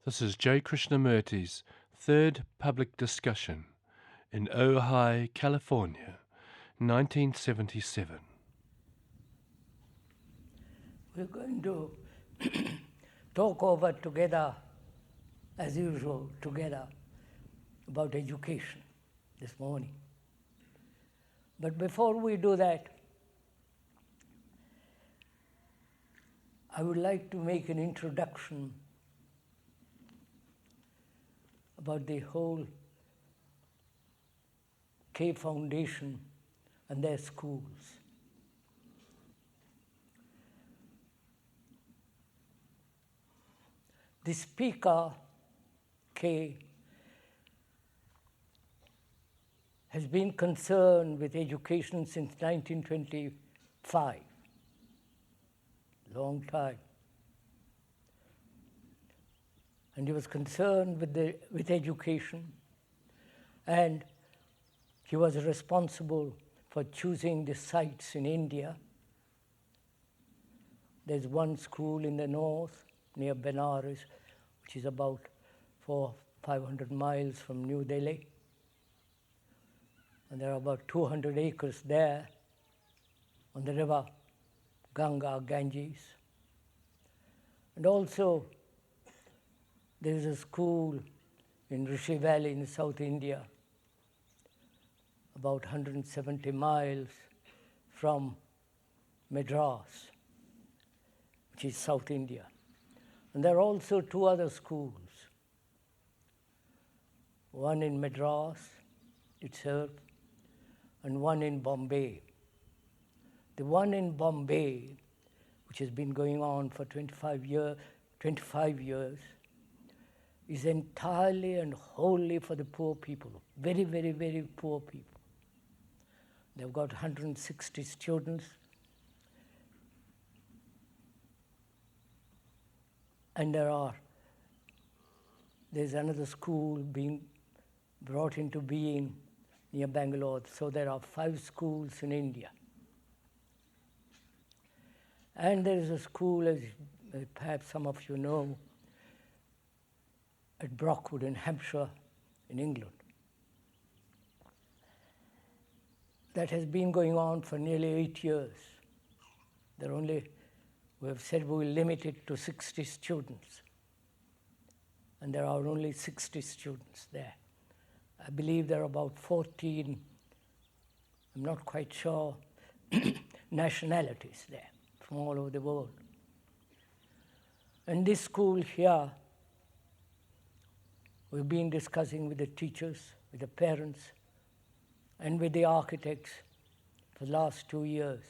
This is J. Krishnamurti's third public discussion in Ojai, California, 1977. We're going to talk over together, as usual, together, about education this morning. But before we do that, I would like to make an introduction about the whole K Foundation and their schools. The speaker, K, has been concerned with education since 1925, long time. And he was concerned with education, and he was responsible for choosing the sites in India. There's one school in the north, near Benares, which is about 400-500 miles from New Delhi. And there are about 200 acres there on the river Ganges. And also, there is a school in Rishi Valley in South India, about 170 miles from Madras, which is South India. And there are also two other schools, one in Madras itself and one in Bombay. The one in Bombay, which has been going on for 25 years, is entirely and wholly for the poor people, very, very, very poor people. They've got 160 students. And there's another school being brought into being near Bangalore. So there are 5 schools in India. And there is a school, as perhaps some of you know, at Brockwood in Hampshire, in England. That has been going on for nearly 8 years. We have said we will limit it to 60 students. And there are only 60 students there. I believe there are about 14, I'm not quite sure, nationalities there from all over the world. And this school here, we've been discussing with the teachers, with the parents, and with the architects for the last 2 years.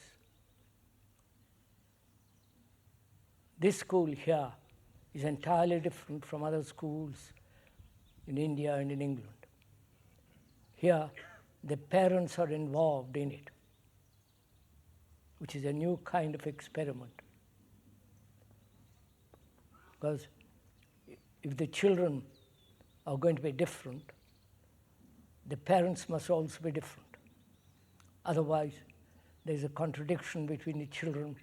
This school here is entirely different from other schools in India and in England. Here, the parents are involved in it, which is a new kind of experiment. Because if the children are going to be different, the parents must also be different. Otherwise, there's a contradiction between the children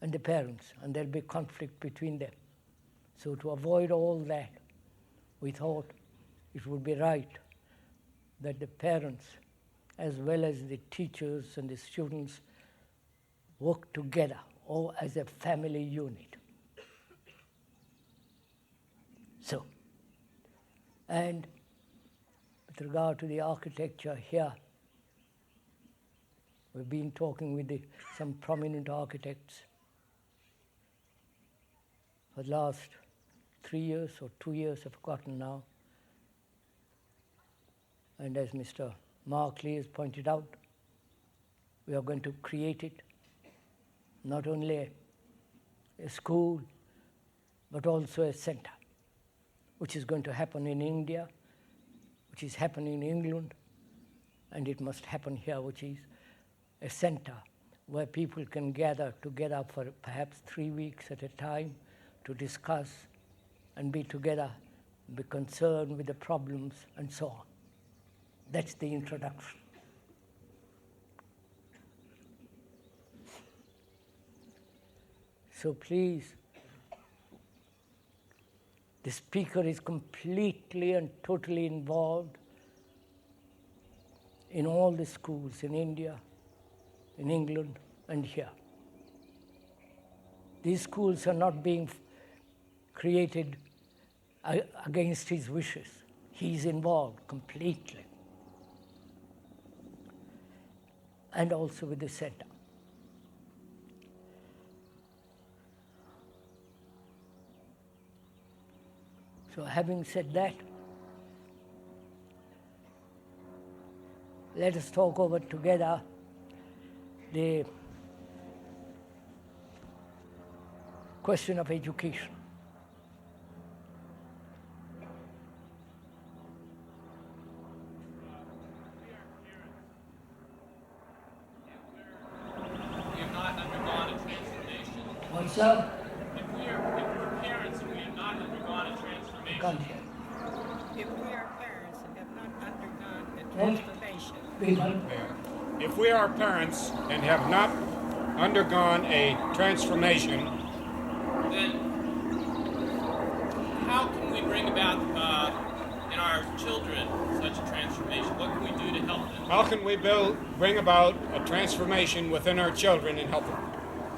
and the parents, and there'll be conflict between them. So to avoid all that, we thought it would be right that the parents, as well as the teachers and the students, work together, or as a family unit. So, and with regard to the architecture here, we've been talking with some prominent architects for the last 3 years or 2 years, I've forgotten now. And as Mr. Mark Lee has pointed out, we are going to create it, not only a school, but also a center, which is going to happen in India, which is happening in England, and it must happen here, which is a center where people can gather together for perhaps 3 weeks at a time to discuss and be together, be concerned with the problems and so on. That's the introduction. So please, The speaker is completely and totally involved in all the schools in India, in England, and here. These schools are not being created against his wishes. He is involved completely. And also with the center. So having said that, let us talk over together the question of education. We have not undergone a transformation. What, sir? If we're parents and we have not undergone a transformation. Can't hear. If we are parents and have not undergone a transformation, If we are parents and have not undergone a transformation, then how can we bring about in our children such a transformation? What can we do to help them? how can we bring about a transformation within our children and help them?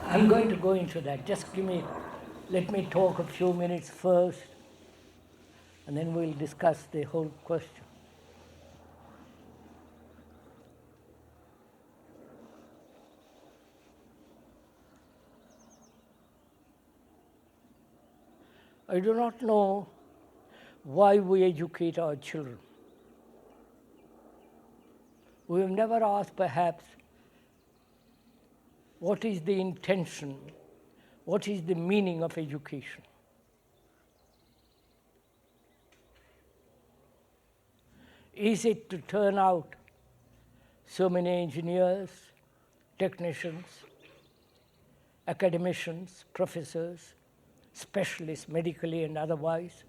I'm going to go into that. Just let me talk a few minutes first, and then we'll discuss the whole question. I do not know why we educate our children. We have never asked, perhaps, what is the intention, what is the meaning of education? Is it to turn out so many engineers, technicians, academicians, professors, specialists medically and otherwise?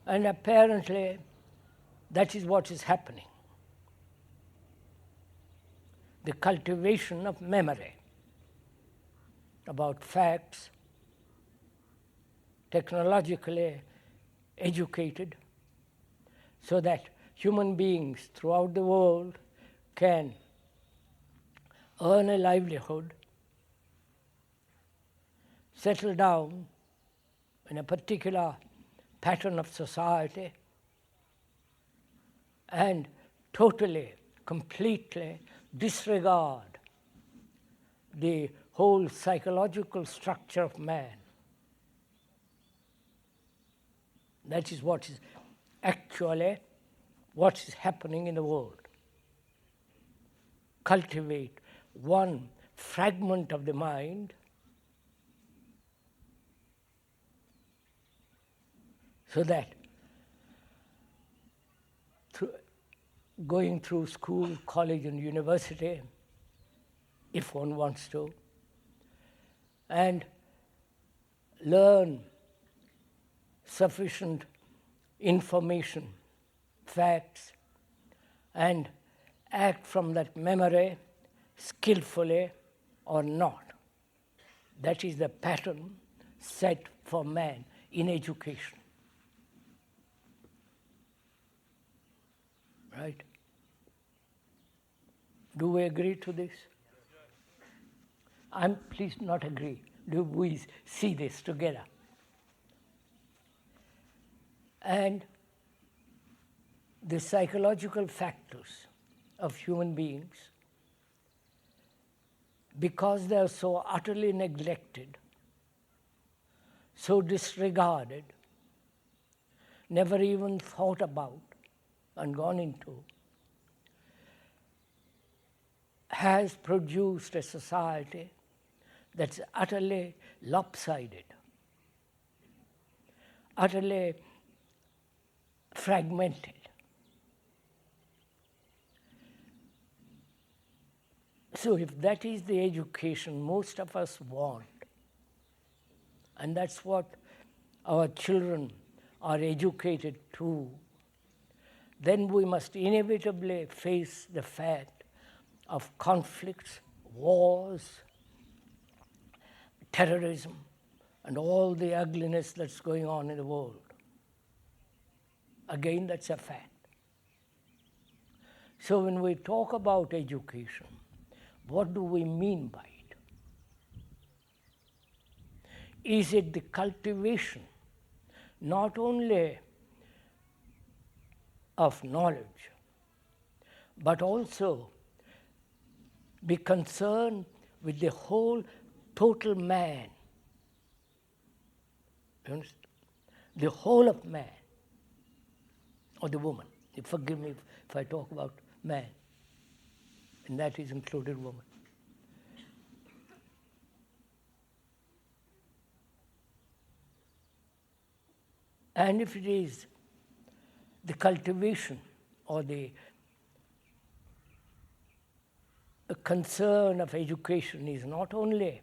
And apparently, that is what is happening. The cultivation of memory about facts, technologically educated, so that human beings throughout the world can earn a livelihood, settle down in a particular pattern of society, and totally, completely disregard the whole psychological structure of man. That is what is actually what is happening in the world. Cultivate one fragment of the mind so that going through school, college, and university, if one wants to, and learn sufficient information, facts, and act from that memory skillfully or not. That is the pattern set for man in education. Right? Do we agree to this? Please not agree. Do we see this together? And the psychological factors of human beings, because they are so utterly neglected, so disregarded, never even thought about and gone into, has produced a society that's utterly lopsided, utterly fragmented. So if that is the education most of us want, and that's what our children are educated to, then we must inevitably face the fact of conflicts, wars, terrorism and all the ugliness that's going on in the world. Again, that's a fact. So when we talk about education, what do we mean by it? Is it the cultivation not only of knowledge, but also be concerned with the whole total man? You understand? The whole of man, or the woman. Forgive me if I talk about man, and that is included woman. And if it is the cultivation or the concern of education is not only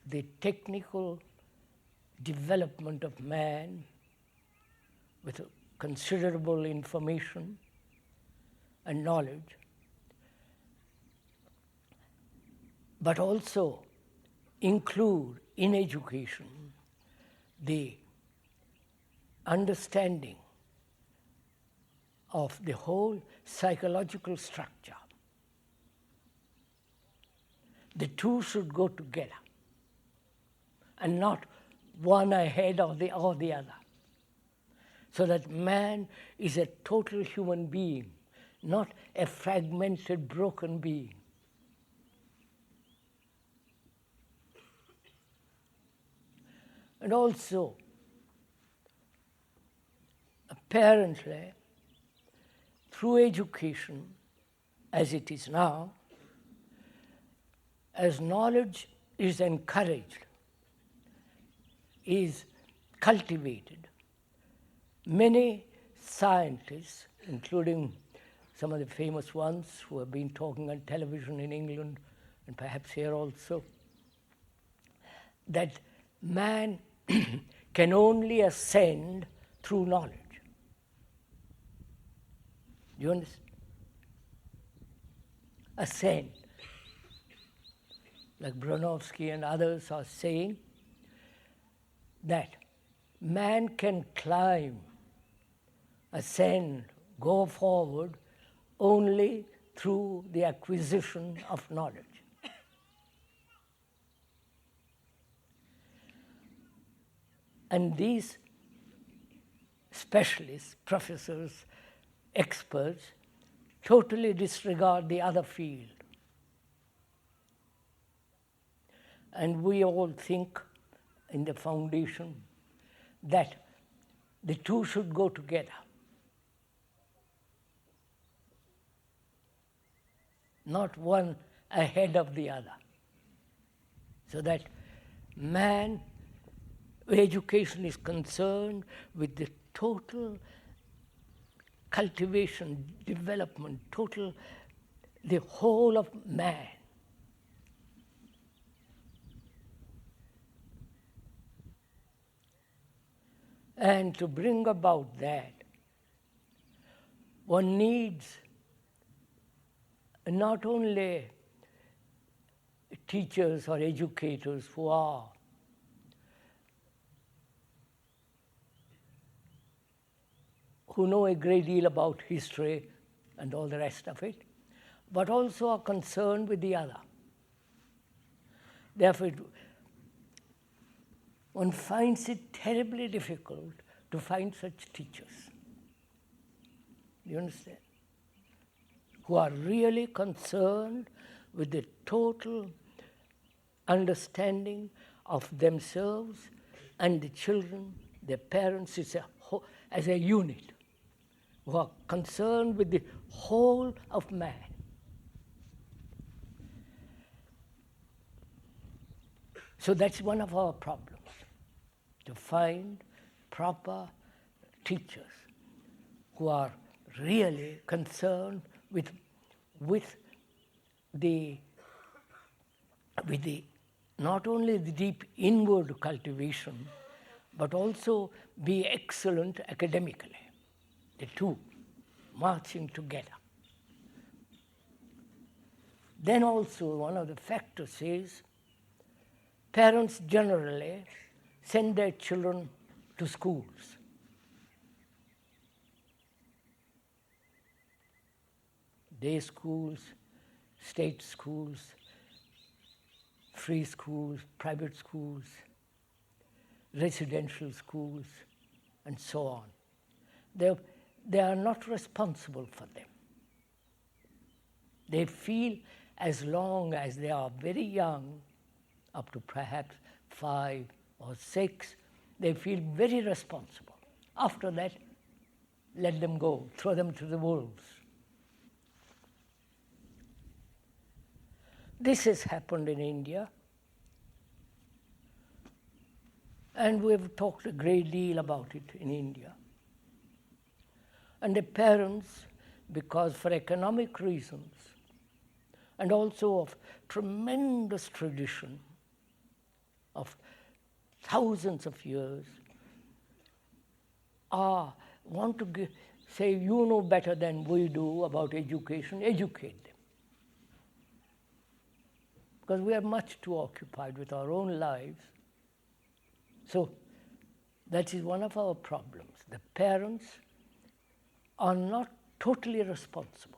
the technical development of man with considerable information and knowledge, but also include in education the understanding of the whole psychological structure. The two should go together and not one ahead of the other. So that man is a total human being, not a fragmented, broken being. And also, apparently, through education, as it is now, as knowledge is encouraged, is cultivated, many scientists, including some of the famous ones who have been talking on television in England and perhaps here also, that man can only ascend through knowledge. Do you understand? Ascend. Like Bronowski and others are saying that man can climb, ascend, go forward only through the acquisition of knowledge. And these specialists, professors, experts, totally disregard the other field. And we all think in the foundation that the two should go together. Not one ahead of the other. So that man, education is concerned with the total cultivation, development, the whole of man. And to bring about that, one needs not only teachers or educators who know a great deal about history and all the rest of it, but also are concerned with the other. Therefore, one finds it terribly difficult to find such teachers. Do you understand? Who are really concerned with the total understanding of themselves and the children, their parents as a unit, who are concerned with the whole of man. So that's one of our problems, to find proper teachers who are really concerned with the not only the deep inward cultivation, but also be excellent academically. The two marching together. Then also one of the factors is parents generally send their children to schools. Day schools, state schools, free schools, private schools, residential schools, and so on. They are not responsible for them. They feel as long as they are very young, up to perhaps 5 or 6, they feel very responsible. After that, let them go, throw them to the wolves. This has happened in India, and we've talked a great deal about it in India. And the parents, because for economic reasons, and also of tremendous tradition of thousands of years, want to say, you know better than we do about education, educate them. Because we are much too occupied with our own lives. So that is one of our problems. The parents are not totally responsible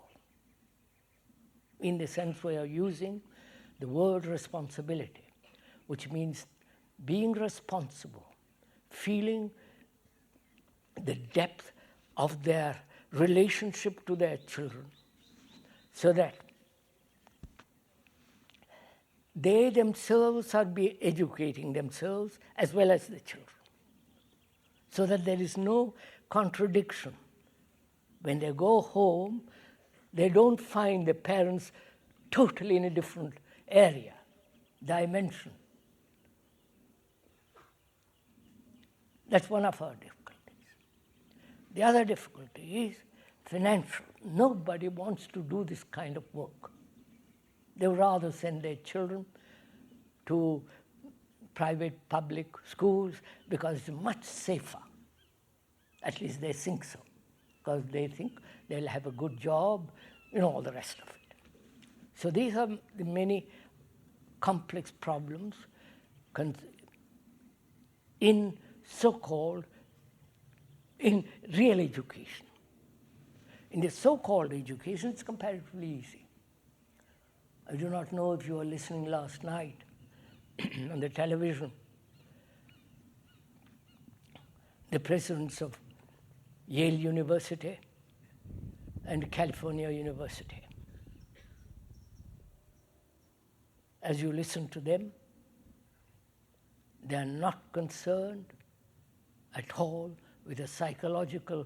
in the sense we are using the word responsibility, which means being responsible, feeling the depth of their relationship to their children, so that they themselves are be educating themselves as well as the children, so that there is no contradiction. When they go home, they don't find the parents totally in a different area, dimension. That's one of our difficulties. The other difficulty is financial. Nobody wants to do this kind of work. They would rather send their children to private, public schools because it's much safer. At least they think so, because they think they'll have a good job, all the rest of it. So these are the many complex problems in so-called, in real education. In the so-called education, it's comparatively easy. I do not know if you were listening last night on the television. The presidents of Yale University and California University. As you listen to them, they are not concerned at all with the psychological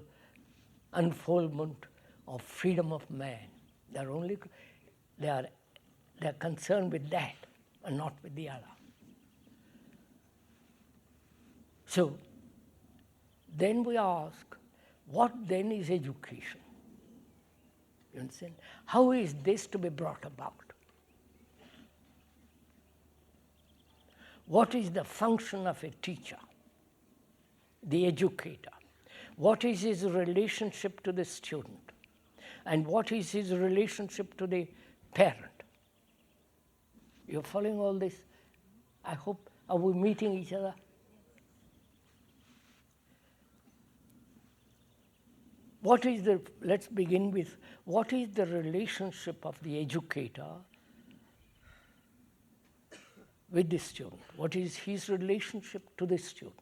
unfoldment of freedom of man. They're concerned with that and not with the other. So then we ask, what then is education? You understand? How is this to be brought about? What is the function of a teacher, the educator? What is his relationship to the student? And what is his relationship to the parent? You're following all this? I hope. Are we meeting each other? Let's begin with, what is the relationship of the educator with the student? What is his relationship to the student?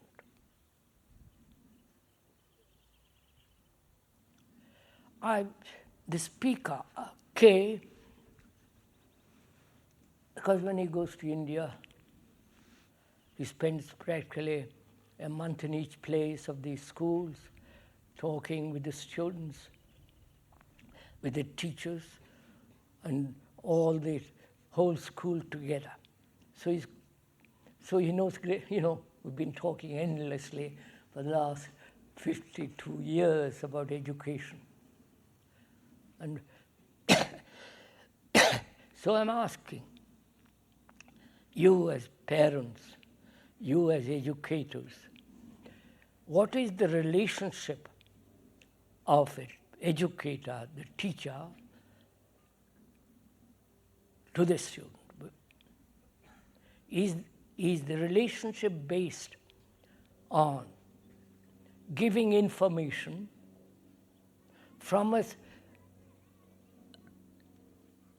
The speaker, K, because when he goes to India, he spends practically a month in each place of these schools, talking with the students, with the teachers, and all the whole school together. So he knows, we've been talking endlessly for the last 52 years about education. And so I'm asking, you as parents, you as educators, what is the relationship of an educator, the teacher, to the student? is the relationship based on giving information from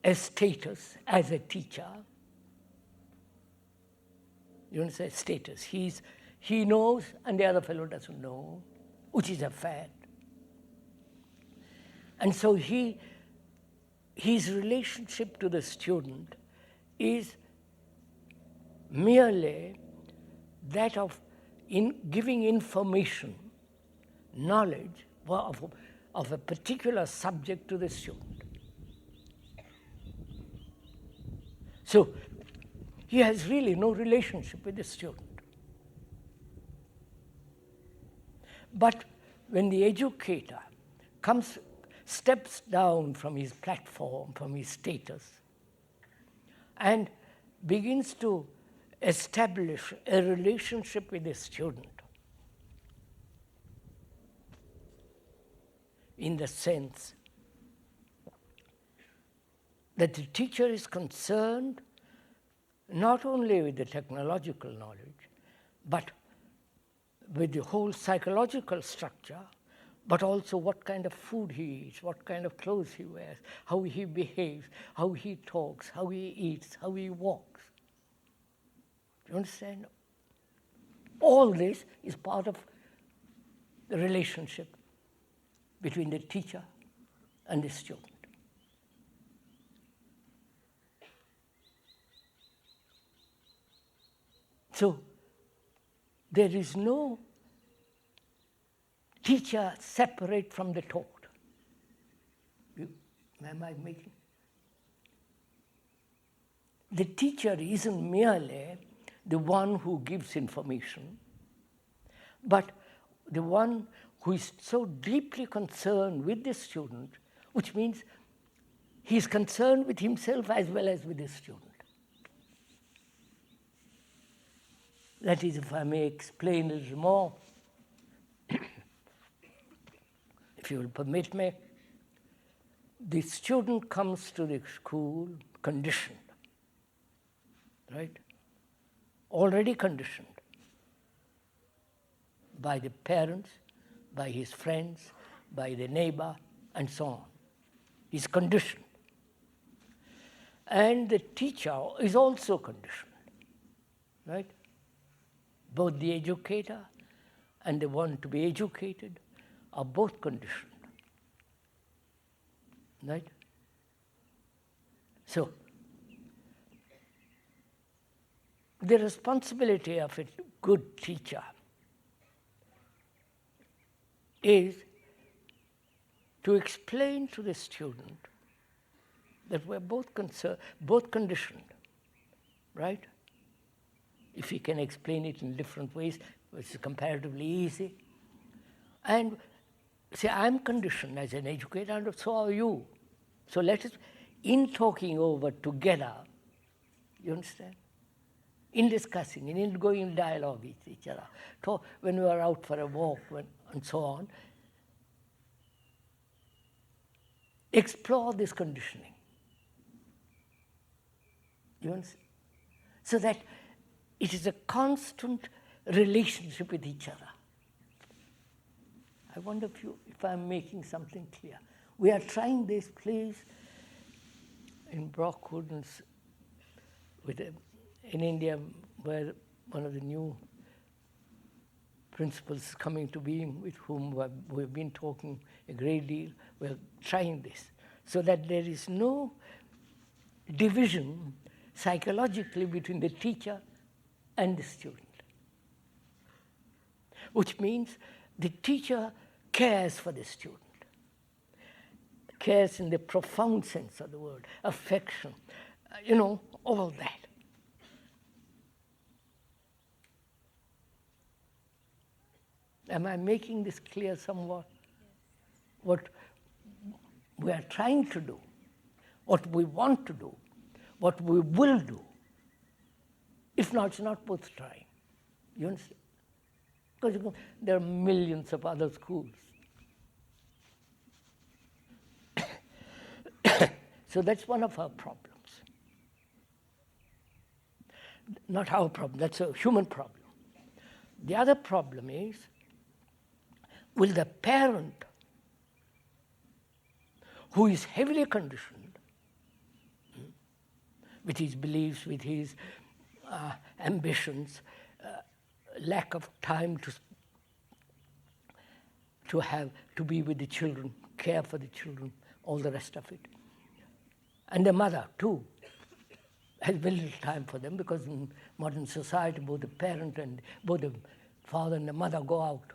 a status as a teacher. You understand? Status. He knows and the other fellow doesn't know, which is a fact. And so his relationship to the student is merely that of giving information, knowledge of a particular subject to the student. So he has really no relationship with the student. But when the educator steps down from his platform, from his status, and begins to establish a relationship with the student, in the sense that the teacher is concerned not only with the technological knowledge, but with the whole psychological structure, but also what kind of food he eats, what kind of clothes he wears, how he behaves, how he talks, how he eats, how he walks. Do you understand? All this is part of the relationship between the teacher and the student. So there is no teacher separate from the taught. Am I making? The teacher isn't merely the one who gives information, but the one who is so deeply concerned with the student, which means he is concerned with himself as well as with the student. That is, if I may explain a little more, if you will permit me, the student comes to the school conditioned, right? Already conditioned by the parents, by his friends, by the neighbor, and so on. He's conditioned. And the teacher is also conditioned, right? Both the educator and the one to be educated are both conditioned, right? So, the responsibility of a good teacher is to explain to the student that we're both conditioned, right? If he can explain it in different ways, which is comparatively easy. And say, I'm conditioned as an educator, and so are you. So let us, in talking over together, you understand? In discussing, in going in dialogue with each other, when we are out for a walk and so on, explore this conditioning. You understand? So that it is a constant relationship with each other. I wonder if I'm making something clear. We are trying this place in Brockwood in India, where one of the new principals is coming to be, with whom we've been talking a great deal. We're trying this so that there is no division psychologically between the teacher and the student, which means the teacher cares for the student, cares in the profound sense of the word, affection, all that. Am I making this clear somewhat? What we are trying to do, what we want to do, what we will do. If not, it's not worth trying. You understand? Because there are millions of other schools. So that's one of our problems. not our problem, that's a human problem. The other problem is, will the parent who is heavily conditioned with his beliefs, with his ambitions, lack of time to be with the children, care for the children, all the rest of it. And the mother too has very little time for them, because in modern society both the parent and both the father and the mother go out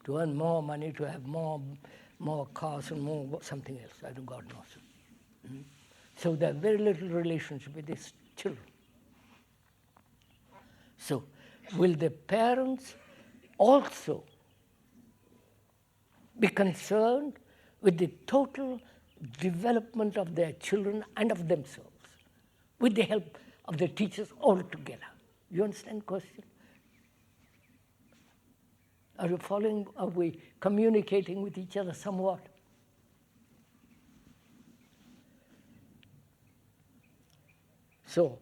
to earn more money, to have more cars and more something else. I don't God knows. So they have very little relationship with these children. So will the parents also be concerned with the total development of their children and of themselves, with the help of the teachers altogether? You understand the question? Are you following? Are we communicating with each other somewhat? So,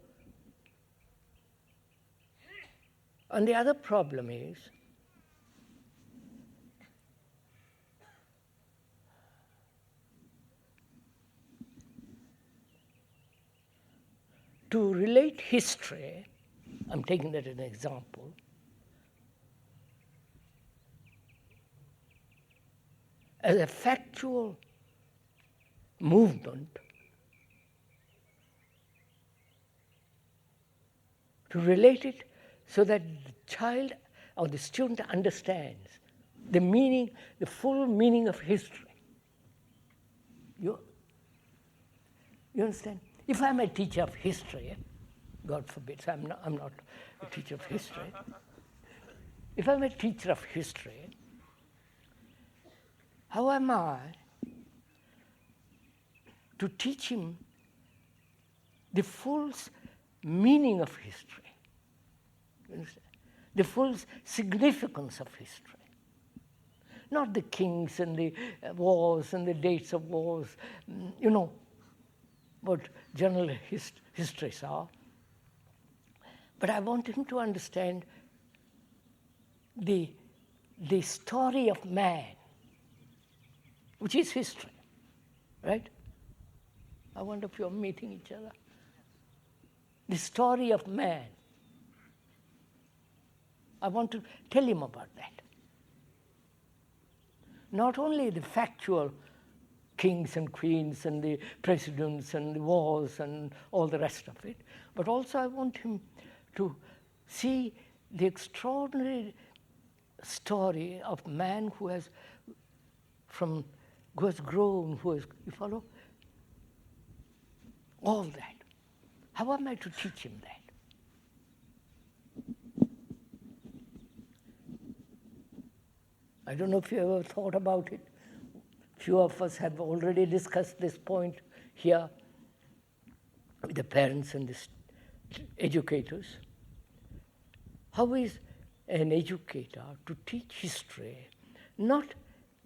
and the other problem is, to relate history, I'm taking that as an example, as a factual movement, to relate it so that the child or the student understands the meaning, the full meaning of history. You understand? If I'm a teacher of history, God forbid, so I'm not a teacher of history. If I'm a teacher of history, how am I to teach him the full meaning of history? You understand? The full significance of history. Not the kings and the wars and the dates of wars, what general histories are. But I want him to understand the story of man, which is history, right? I wonder if you're meeting each other. The story of man. I want to tell him about that. Not only the factual kings and queens and the presidents and the wars and all the rest of it, but also I want him to see the extraordinary story of man who has grown, you follow? All that. How am I to teach him that? I don't know if you ever thought about it. Few of us have already discussed this point here with the parents and the educators. How is an educator to teach history, not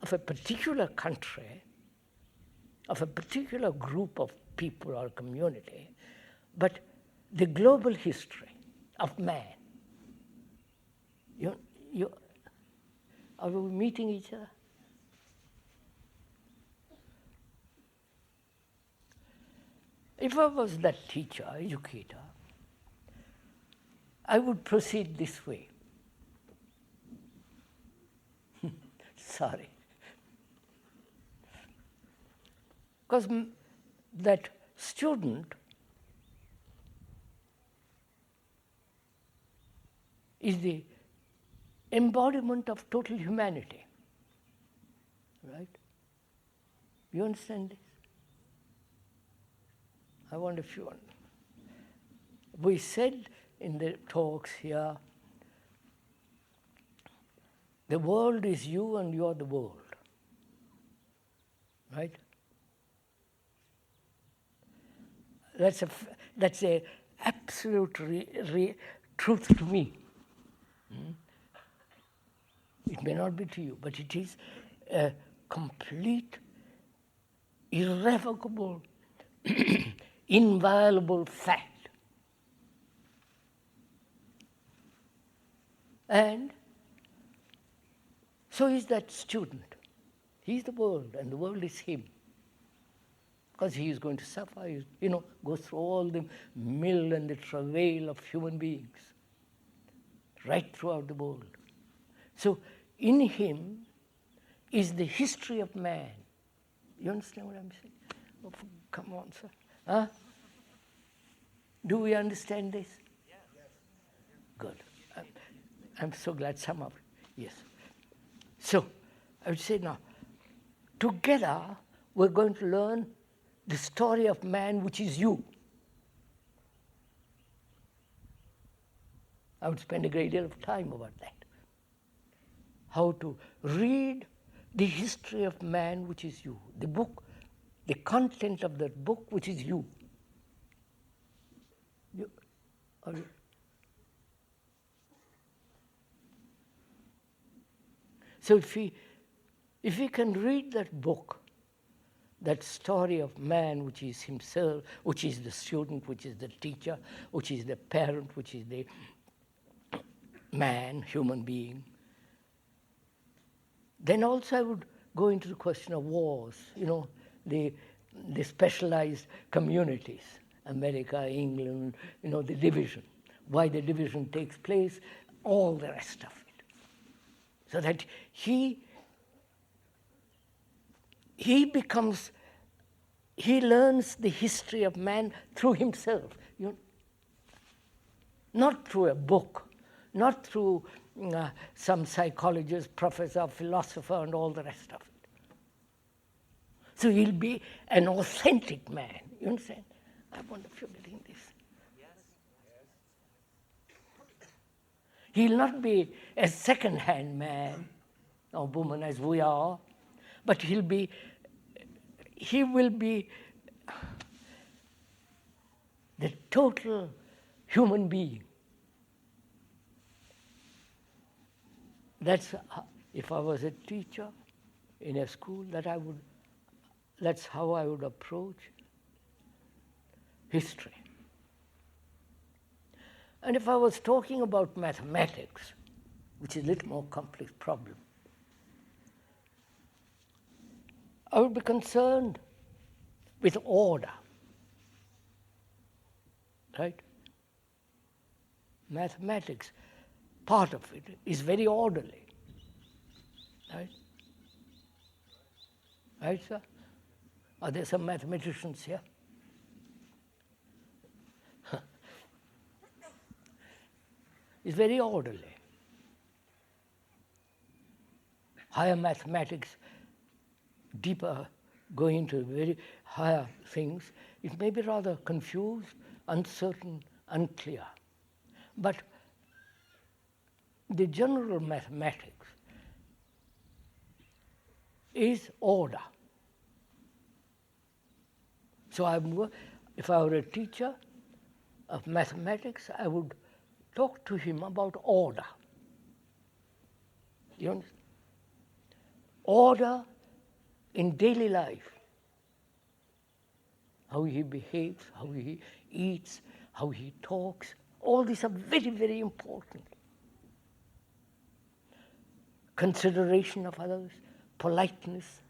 of a particular country, of a particular group of people or community, but the global history of man? Are we meeting each other? If I was that teacher, educator, I would proceed this way. Sorry. Because that student is the embodiment of total humanity, right? You understand this? I wonder if you want. We said in the talks here, the world is you and you are the world, right? That's a absolute truth to me. It may not be to you, but it is a complete, irrevocable, inviolable fact. And so is that student. He's the world, and the world is him. Because he is going to suffer, go through all the mill and the travail of human beings, right throughout the world. So in him is the history of man. You understand what I'm saying? Oh, come on, sir. Huh? Do we understand this? Yes. Good. I'm so glad some of you. Yes. So, I would say now, together we're going to learn the story of man, which is you. I would spend a great deal of time about that. How to read the history of man, which is you. The book, the content of that book, which is you. So if we can read that book, that story of man, which is himself, which is the student, which is the teacher, which is the parent, which is the man, human being, then also I would go into the question of wars, the specialized communities, America, England, the division, why the division takes place, all the rest of it. So that he learns the history of man through himself, not through a book, not through some psychologist, professor, philosopher, and all the rest of it. So he'll be an authentic man. You understand? I wonder if you're getting this. Yes. He'll not be a second-hand man or woman as we are, but he will be the total human being. That's if I was a teacher in a school, that's how I would approach history. And if I was talking about mathematics, which is a little more complex problem, I would be concerned with order, right? Mathematics, part of it is very orderly, right? Right, sir? Are there some mathematicians here? It's very orderly. Higher mathematics, deeper, going into very higher things, it may be rather confused, uncertain, unclear. But the general mathematics is order. So if I were a teacher of mathematics, I would talk to him about order. You understand? Order in daily life. How he behaves, how he eats, how he talks. All these are very, very important. Consideration of others, politeness,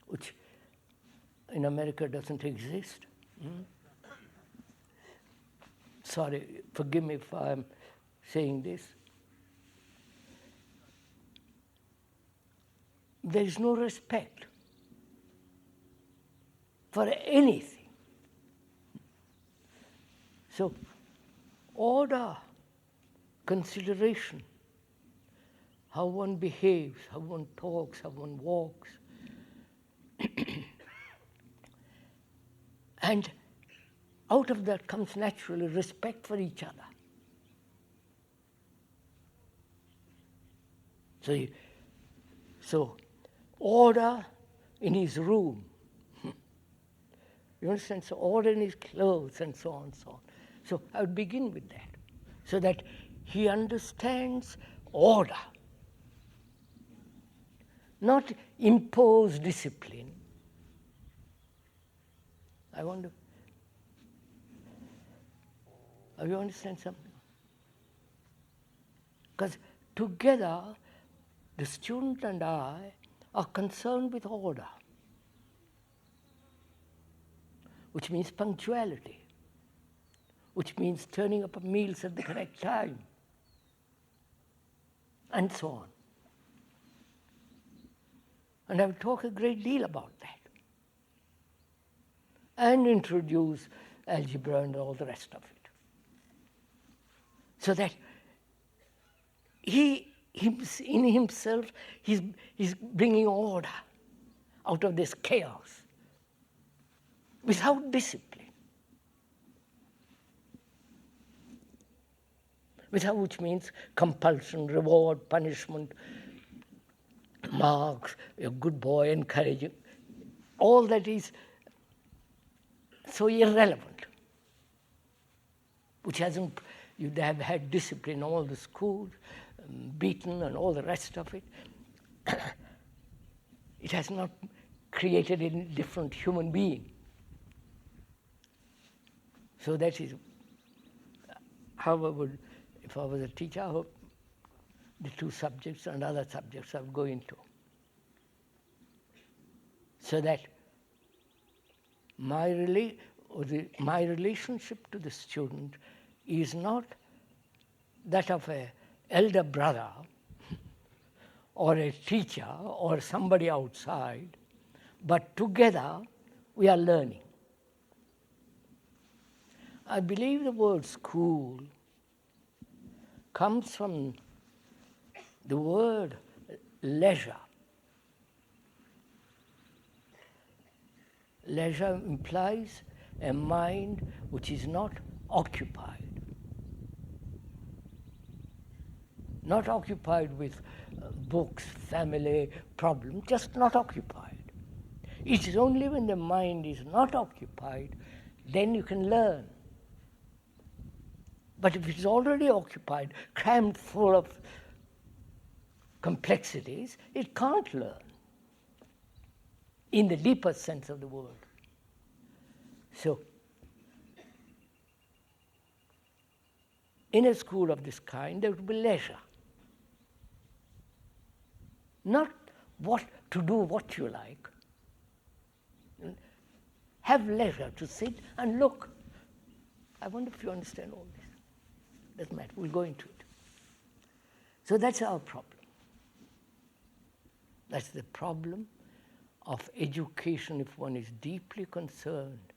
which in America doesn't exist. Sorry, forgive me if I'm saying this. There is no respect for anything. So, order, consideration, how one behaves, how one talks, how one walks. And out of that comes naturally respect for each other. So order in his room. You understand? So order in his clothes and so on and so on. So I would begin with that, so that he understands order. Not impose discipline. I wonder, do you understand something? Because together, the student and I are concerned with order, which means punctuality, which means turning up meals at the correct time, and so on. And I will talk a great deal about that, and introduce algebra and all the rest of it. So that in himself, he's bringing order out of this chaos without discipline. Without, which means compulsion, reward, punishment, marks, a good boy, encouraging, all that is so irrelevant, which hasn't, you'd have had discipline, all the schools, beaten and all the rest of it. It has not created a different human being. So that is how I would, if I was a teacher, I hope the two subjects and other subjects I would go into. So that my relationship to the student is not that of an elder brother or a teacher or somebody outside, but together we are learning. I believe the word school comes from the word leisure. Leisure implies a mind which is not occupied. Not occupied with books, family, problems, just not occupied. It is only when the mind is not occupied, then you can learn. But if it's already occupied, crammed full of complexities, it can't learn in the deepest sense of the word. So, in a school of this kind, there would be leisure. Not what to do what you like. Have leisure to sit and look. I wonder if you understand all this. Doesn't matter, we'll go into it. So that's our problem. That's the problem of education if one is deeply concerned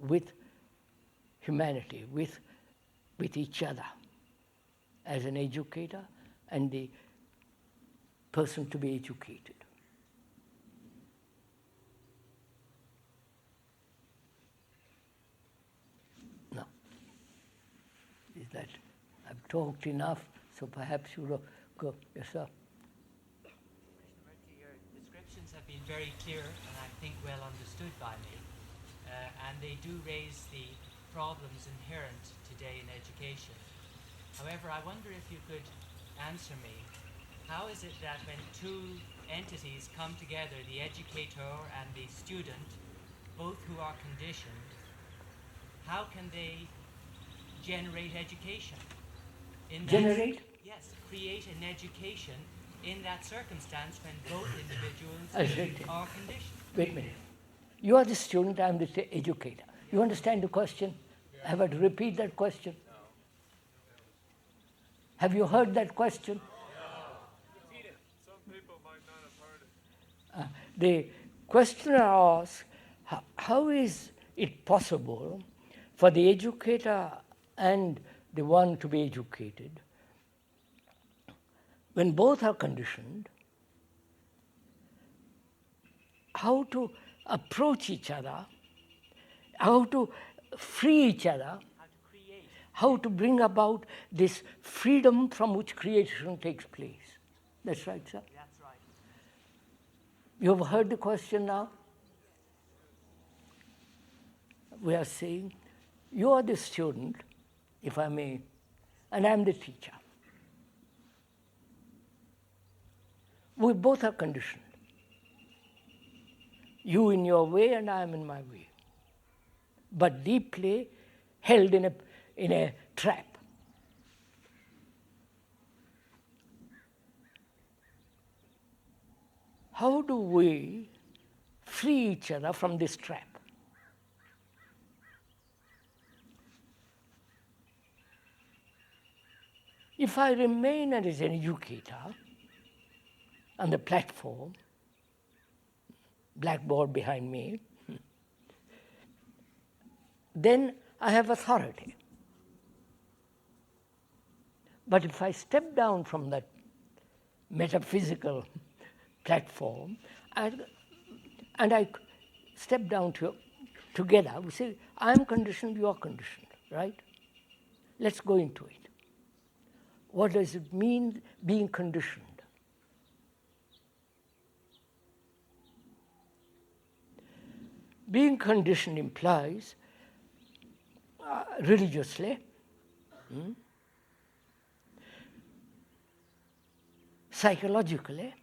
with humanity, with each other, as an educator and the person to be educated. Now, is that I've talked enough, so perhaps you go. Yes, sir. Your descriptions have been very clear and I think well understood by me, and they do raise the problems inherent today in education. However, I wonder if you could answer me, how is it that when two entities come together, the educator and the student, both who are conditioned, how can they generate education? Generate? Yes, create an education in that circumstance when both individuals are conditioned. Wait a minute. You are the student, I am the educator. You understand the question? Yeah. Have I to repeat that question? No. Have you heard that question? No. Repeat it. Some people might not have heard it. The questioner asks, how is it possible for the educator and the one to be educated, when both are conditioned, how to approach each other, how to free each other, how to bring about this freedom from which creation takes place. That's right, sir? That's right. You have heard the question now? We are saying, you are the student, if I may, and I am the teacher. We both are conditioned. You in your way and I am in my way. But deeply held in a trap. how do we free each other from this trap? If I remain as an educator on the platform, blackboard behind me, then I have authority. But if I step down from that metaphysical platform and I step down together, we say, I'm conditioned, you are conditioned, right? Let's go into it. What does it mean, being conditioned? Being conditioned implies religiously, psychologically,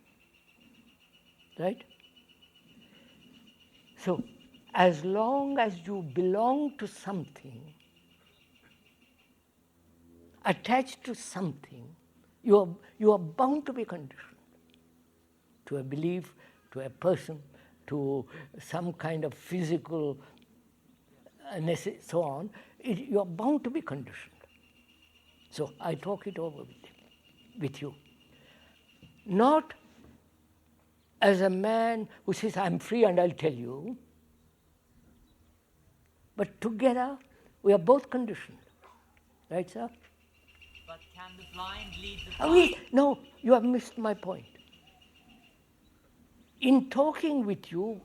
right? So, as long as you belong to something, attached to something, you are bound to be conditioned to a belief, to a person, to some kind of physical, so on. You are bound to be conditioned. So I talk it over with you. Not as a man who says, I'm free and I'll tell you, but together we are both conditioned. Right, sir? But can the blind lead the blind? No, you have missed my point. In talking with you,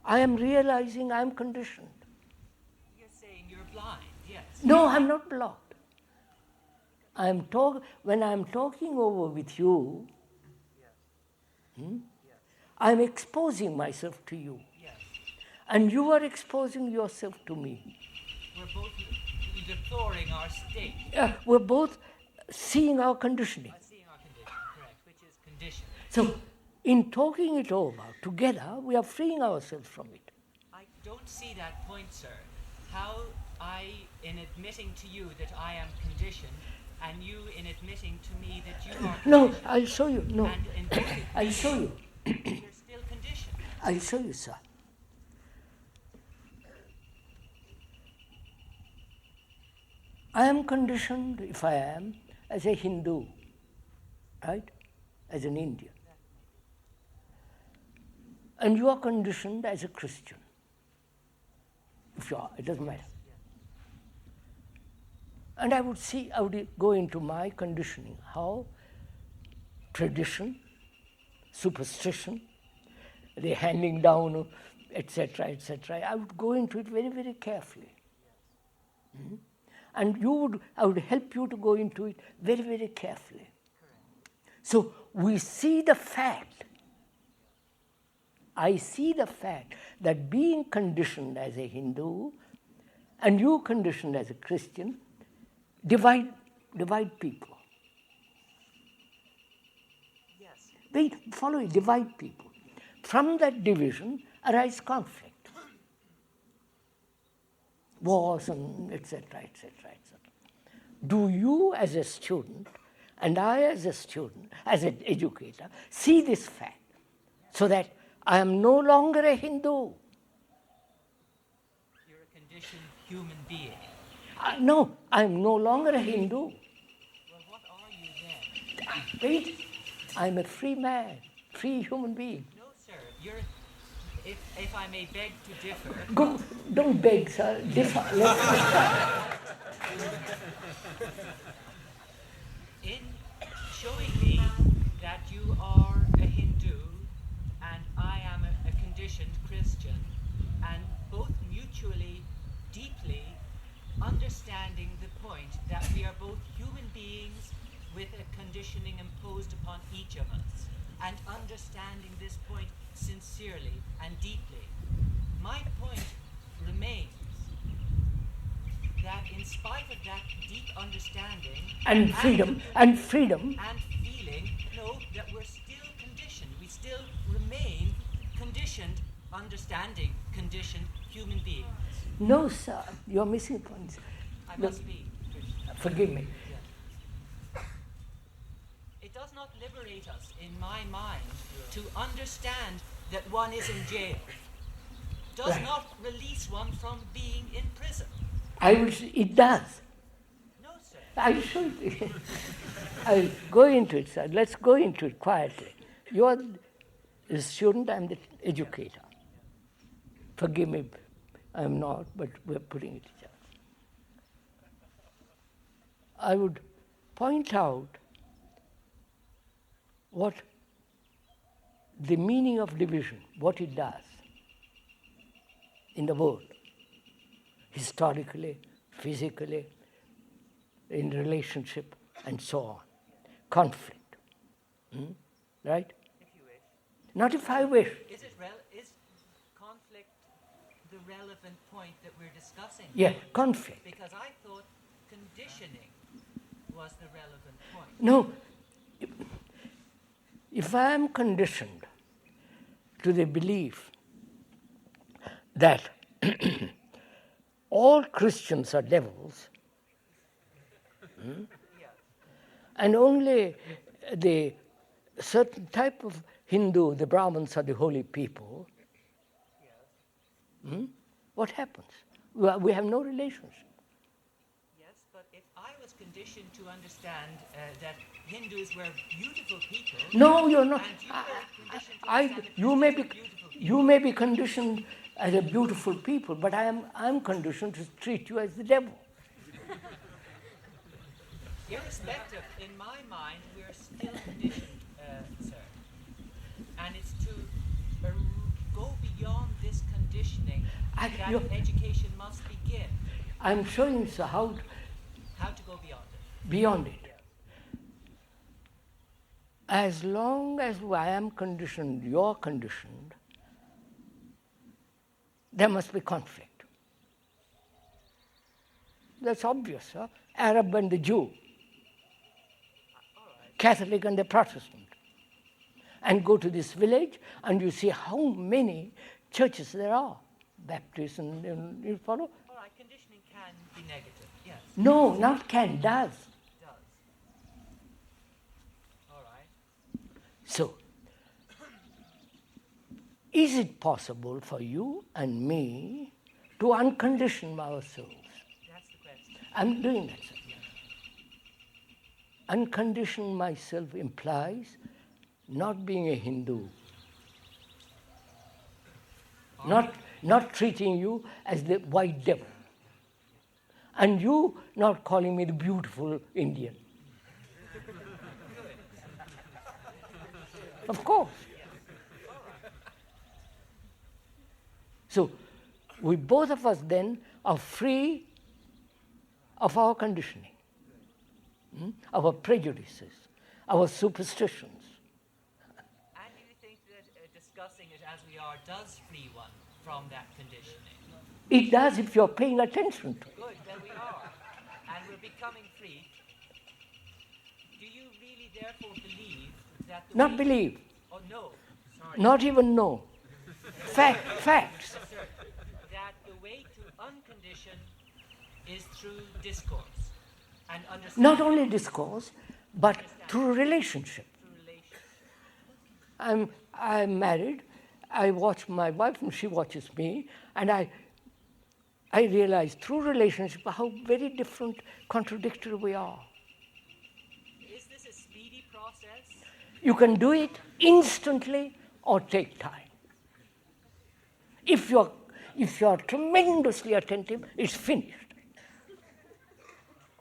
I am realizing I am conditioned. You're saying you're blind, yes. No, I'm not blind. When I'm talking over with you, I'm exposing myself to you. Yes. And you are exposing yourself to me. We're both deploring our state. We're both seeing our conditioning. Seeing our condition, correct, which is condition. So, in talking it over together, we are freeing ourselves from it. I don't see that point, sir. How in admitting to you that I am conditioned, and you in admitting to me that you are conditioned. No, I'll show you. No, And in both I'll show you. you're still conditioned. I'll show you, sir. I am conditioned, if I am, as a Hindu, right? As an Indian. And you are conditioned as a Christian. If you are, it doesn't matter. And I would go into my conditioning, how tradition, superstition, the handing down, etc., etc. I would go into it very, very carefully. And I would help you to go into it very, very carefully. So we see the fact, I see the fact that being conditioned as a Hindu and you conditioned as a Christian divide people. Yes. They follow it, divide people. From that division arise conflict. Wars and etc., etc., etc. Do you as a student and I as a student, as an educator, see this fact so that I am no longer a Hindu? You're a conditioned human being. No, I am no longer a Hindu. Well, what are you then? Wait, I'm a free man, free human being. No, sir. You're, if I may beg to differ. Don't beg, sir. Differ. In showing me that you are a Hindu and I am a conditioned Christian, and both mutually, deeply understanding the point that we are both human beings with a conditioning imposed upon each of us, and understanding this point sincerely and deeply, my point remains that in spite of that deep understanding And freedom, and freedom. and feeling, no, that we're still conditioned. We still remain conditioned, understanding, conditioned human beings. No, sir, you're missing points. I must be. Forgive me. It doesn't does not liberate us, in my mind, to understand that one is in jail. Does Right. not release one from being in prison. It does. No, sir. I'll show you. I'll go into it, sir. Let's go into it quietly. You are the student, I'm the educator. Forgive me, I'm not, but we're putting it together. I would point out what the meaning of division, what it does in the world, historically, physically, in relationship, and so on. Conflict. Right? If you wish. Not if I wish. Is conflict the relevant point that we're discussing? Yeah, conflict. Because I thought conditioning was the relevant point. No. If I am conditioned to the belief that all Christians are devils, and only the certain type of Hindu, the Brahmins, are the holy people, what happens? We have no relationship. Yes, but if I was conditioned to understand that Hindus were beautiful people, No, you're not. and you were conditioned to understand that You may be, Christians were beautiful people, you may be conditioned as a beautiful people, but I'm conditioned to treat you as the devil. irrespective, in my mind, we're still conditioned, sir. And it's to go beyond this conditioning that education must begin. I'm showing you how to go beyond it. beyond it. As long as I am conditioned, you're conditioned, there must be conflict. That's obvious, huh? Arab and the Jew, Catholic and the Protestant. And go to this village and you see how many churches there are. Baptists and you follow? All right, conditioning can be negative, yes. No, not can, does. It does. All right. So, is it possible for you and me to uncondition ourselves? That's the question. I'm doing that, sir. Uncondition myself implies not being a Hindu, not treating you as the white devil, and you not calling me the beautiful Indian. Of course. So, we both of us then are free of our conditioning, our prejudices, our superstitions. And do you think that discussing it as we are does free one from that conditioning? It does if you're paying attention to it. Good, then we are. And we're becoming free. Do you really therefore believe that the Not way- believe, Oh, no. Sorry. not even know. Facts. Sir, that the way to uncondition is through discourse and understanding. Not only discourse, but through relationship. Through relationship. I'm married. I watch my wife and she watches me, and I realize through relationship how very different, contradictory we are. Is this a speedy process? You can do it instantly or take time. If you're tremendously attentive, it's finished.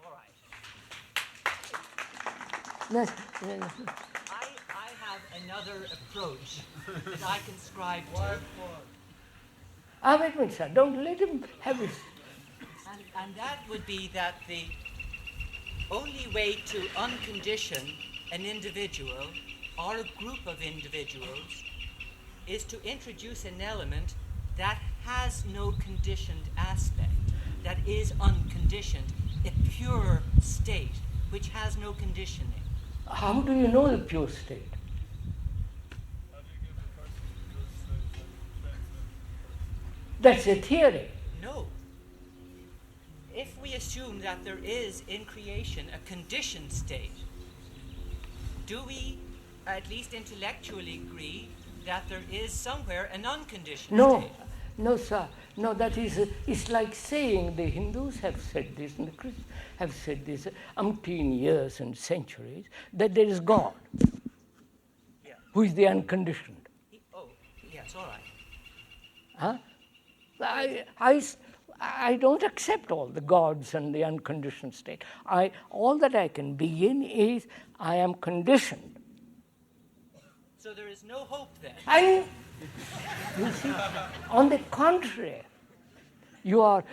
All right. That's- I have another approach that I can scribe to. wait a minute, sir. Don't let him have his. And that would be that the only way to uncondition an individual or a group of individuals is to introduce an element that has no conditioned aspect, that is unconditioned, a pure state which has no conditioning. How do you know the pure state? How do you give a person a good sense of transcendence? That's a theory. No. If we assume that there is in creation a conditioned state, do we at least intellectually agree that there is somewhere an unconditioned No, state? no, sir. No, that is, it's like saying the Hindus have said this and the Christians have said this umpteen years and centuries, that there is God, Yeah. who is the unconditioned. Oh, yes, all right. Huh? I don't accept all the gods and the unconditioned state. All that I can begin is I am conditioned. So there is no hope then? And you see, on the contrary, your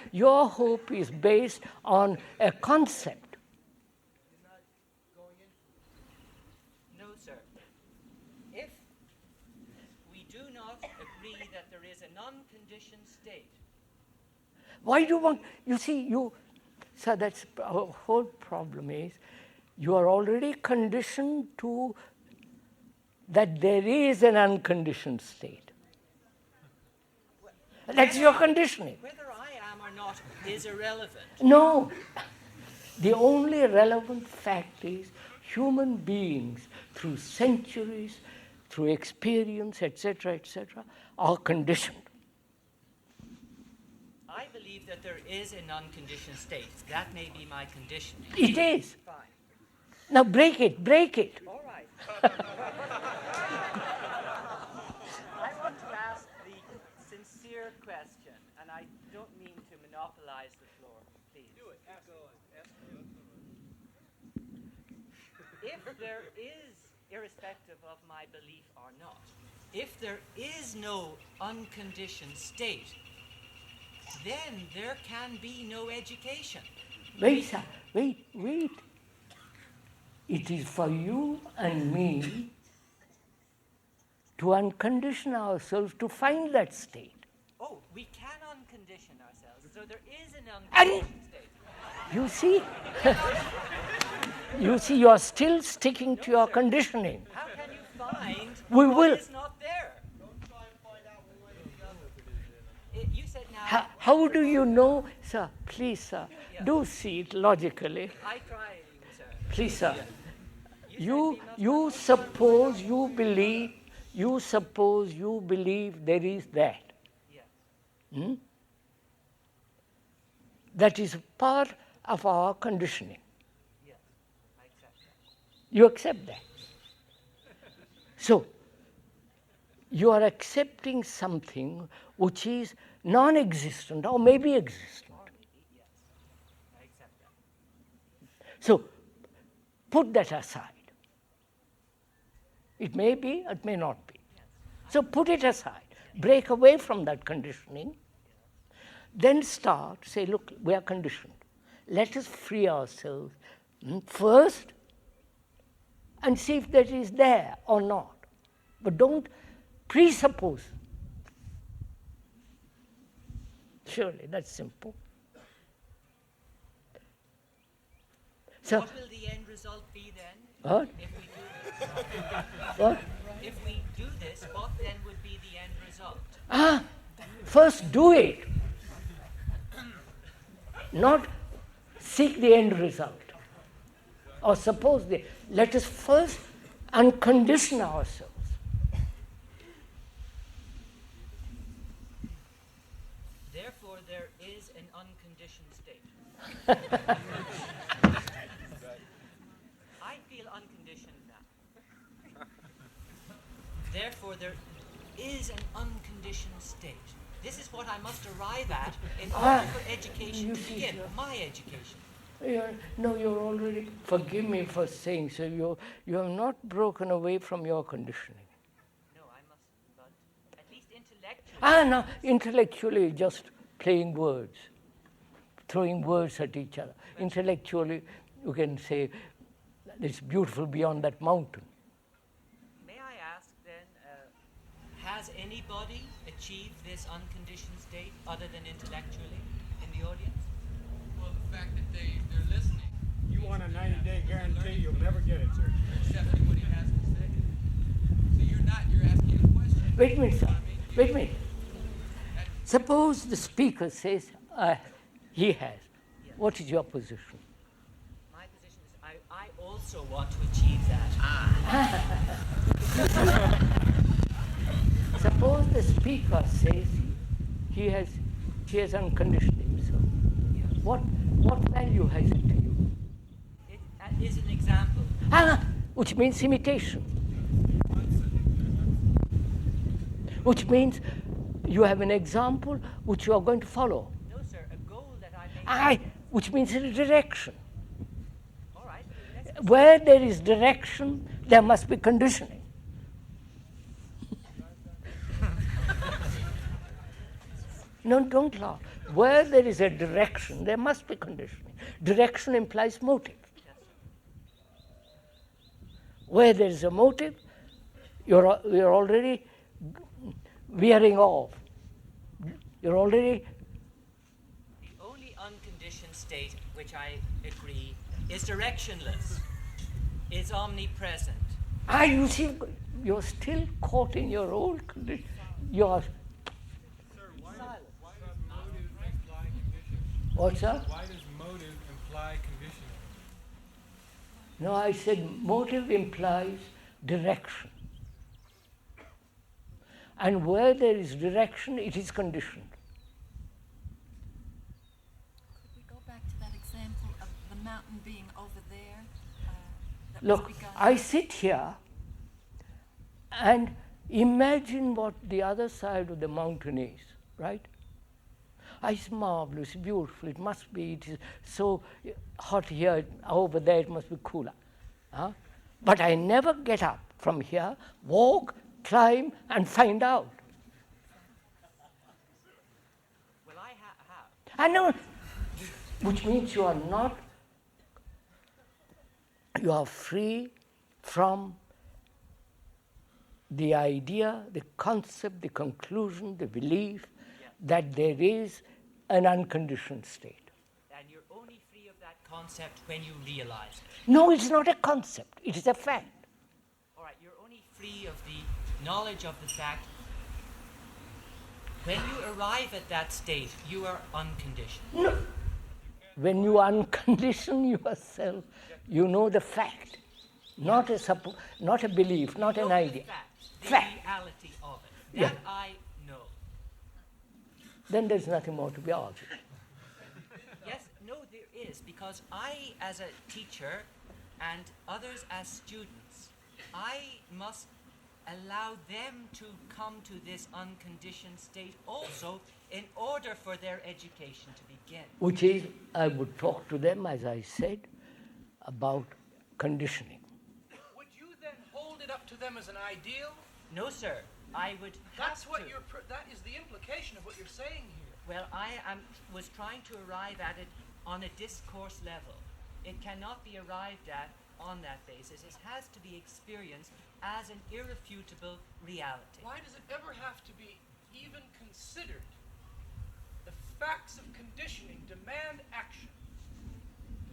hope is based on a concept. No, sir. If we do not agree that there is an unconditioned state, Why do you want, you see, sir, that's our whole problem is you are already conditioned to that there is an unconditioned state. That's your conditioning. whether I am or not is irrelevant. No, the only relevant fact is human beings through centuries, through experience, etc., are conditioned. I believe that there is an unconditioned state. That may be my conditioning. It is. Fine. Now break it. All right. I want to ask the sincere question, and I don't mean to monopolize the floor. Please. Do it. If there is, irrespective of my belief or not, if there is no unconditioned state, then there can be no education. Wait, sir. Wait. It is for you and me to uncondition ourselves to find that state. Oh, we can uncondition ourselves. So there is an And unconditioned state. you see, you are still sticking to your conditioning. How can you find We what will. is not there? You said now. How do you know, sir? Please, sir, do see it logically. I try, sir. Please, sir. You You suppose you believe there is that. Yes. That is part of our conditioning. Yes. I accept that. You accept that. So, you are accepting something which is non-existent or maybe existent. Yes. I accept that. So, put that aside. It may be, it may not be. So put it aside. Break away from that conditioning. Then start, say, look, we are conditioned. Let us free ourselves first and see if that is there or not. But don't presuppose. Surely, that's simple. So, What will the end result be then? what? If we do this? What? If we do this, what then would be the end result? First do it. Not seek the end result. Or suppose let us first uncondition ourselves. Therefore, there is an unconditioned state. I feel unconditioned now. Therefore, there is an unconditioned state. This is what I must arrive at in order for education to begin, my education. You're already, forgive me for saying so, you have not broken away from your conditioning. No, I must, but at least intellectually. No, intellectually just playing words, throwing words at each other. Intellectually, you can say, it's beautiful beyond that mountain. May I ask then, has anybody achieved this unconditioned state other than intellectually in the audience? Well, the fact that they're listening, You want a 90-day guarantee, you'll never get it, sir. accepting what he has to say. So you're asking a question. Wait a minute, sir. Wait a minute. Suppose the speaker says, he has. What is your position? My position is I also also want to achieve that. Suppose the speaker says he has unconditioned himself. Yes. What value has it to you? That is an example. Which means imitation. Which means you have an example which you are going to follow. No, sir, a goal that I may... Which means a direction. All right. Where there is direction, there must be conditioning. No, don't laugh. Where there is a direction, there must be conditioning. Direction implies motive. Where there is a motive, you're already veering off. You're already... The only unconditioned state, which I agree, is directionless, is omnipresent. You see, you're still caught in your old condition. You're... What's that? Why does motive imply conditioning? No, I said motive implies direction. And where there is direction, it is conditioned. Could we go back to that example of the mountain being over there? That was Look, begun? I sit here and imagine what the other side of the mountain is, right? It's marvelous, beautiful, it must be, it is so hot here, over there it must be cooler. But I never get up from here, walk, climb, and find out. Well, I have. I know, which means you are free from the idea, the concept, the conclusion, the belief that there is an unconditioned state. And you're only free of that concept when you realize it. No, it's not a concept, it is a fact. All right, you're only free of the knowledge of the fact. When you arrive at that state, you are unconditioned. No. When you uncondition yourself, you know the fact, not a belief, not an idea. The Fact. reality of it. Yeah. That I know. Then there's nothing more to be argued. Yes, no, there is, because I, as a teacher, and others as students, I must allow them to come to this unconditioned state also in order for their education to begin. Which is, I would talk to them, as I said, about conditioning. Would you then hold it up to them as an ideal? No, sir. I would That's have what to. that is the implication of what you're saying here. Well, I was trying to arrive at it on a discourse level. It cannot be arrived at on that basis. It has to be experienced as an irrefutable reality. Why does it ever have to be even considered? The facts of conditioning demand action.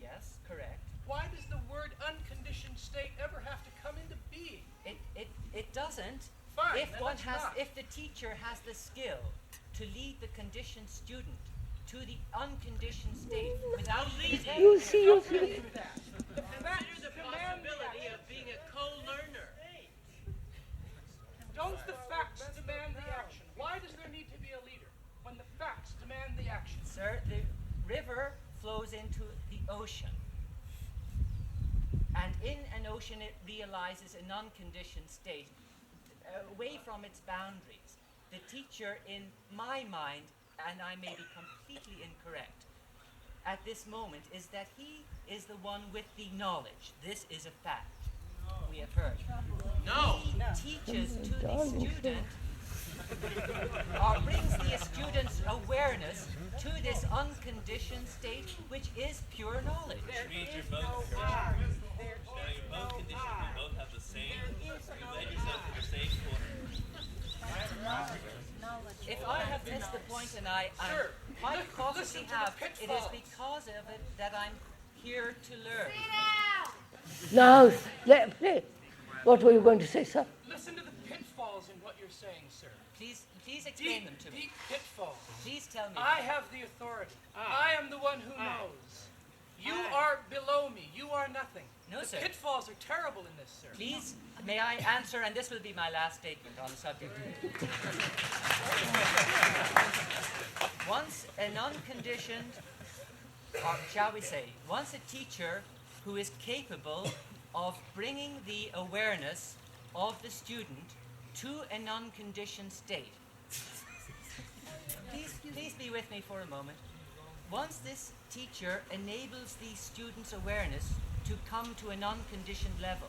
Yes, correct. Why does the word unconditioned state ever have to come into being? It doesn't. Fine, If then one let's has, not. if the teacher has the skill to lead the conditioned student to the unconditioned state without leading, You see. consider the possibility of being a co-learner. Don't the facts demand the action? Why does there need to be a leader when the facts demand the action? Sir, the river flows into the ocean. And in an ocean it realizes an unconditioned state, away from its boundaries. The teacher, in my mind, and I may be completely incorrect, at this moment, is that he is the one with the knowledge. This is a fact. We have heard. No. He teaches to the student, or brings the student's awareness to this unconditioned state, which is pure knowledge. Which means you're both conditioned. Now you're both conditioned. You both have the same. You led yourself to the same corner. If I have missed the point, and I quite possibly have, it is because of it that I'm here to learn. Now, what were you going to say, sir? Listen to the pitfalls in what you're saying, sir. Please explain them to me. Deep pitfalls. Please tell me. I have the authority. I am the one who knows. You are below me. You are nothing. No, the sir. pitfalls are terrible in this, sir. Please, may I answer, and this will be my last statement on the subject. Once an unconditioned, or shall we say, once a teacher who is capable of bringing the awareness of the student to an unconditioned state. Please be with me for a moment. Once this teacher enables the student's awareness to come to an unconditioned level,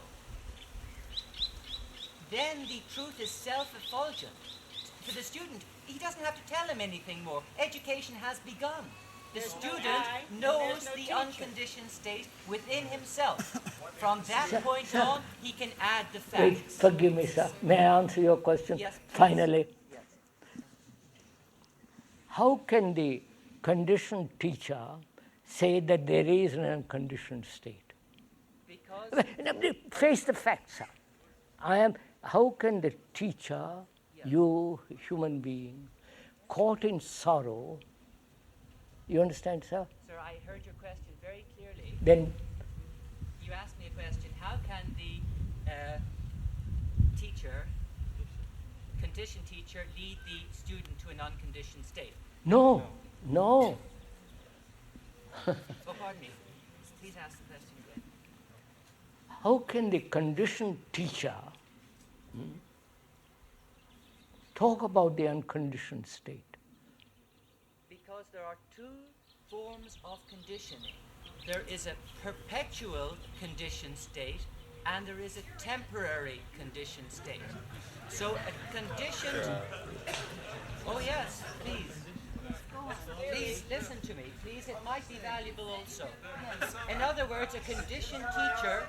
then the truth is self-effulgent. For the student, he doesn't have to tell him anything more. Education has begun. The student knows the unconditioned state within himself. From that point on, he can add the Wait, facts. forgive me, sir. May I answer your question? Yes, please. Finally. Yes. How can the conditioned teacher say that there is an unconditioned state? Because Face the facts, sir. How can the teacher, you, human being, caught in sorrow, you understand, sir? Sir, I heard your question very clearly. Then You asked me a question. How can the conditioned teacher, lead the student to an unconditioned state? no. Oh, pardon me. Please ask the question again. How can the conditioned teacher talk about the unconditioned state? Because there are two forms of conditioning. There is a perpetual conditioned state and there is a temporary conditioned state. So a conditioned... Oh yes, please. Please listen to me. Please, it might be valuable also. In other words, a conditioned teacher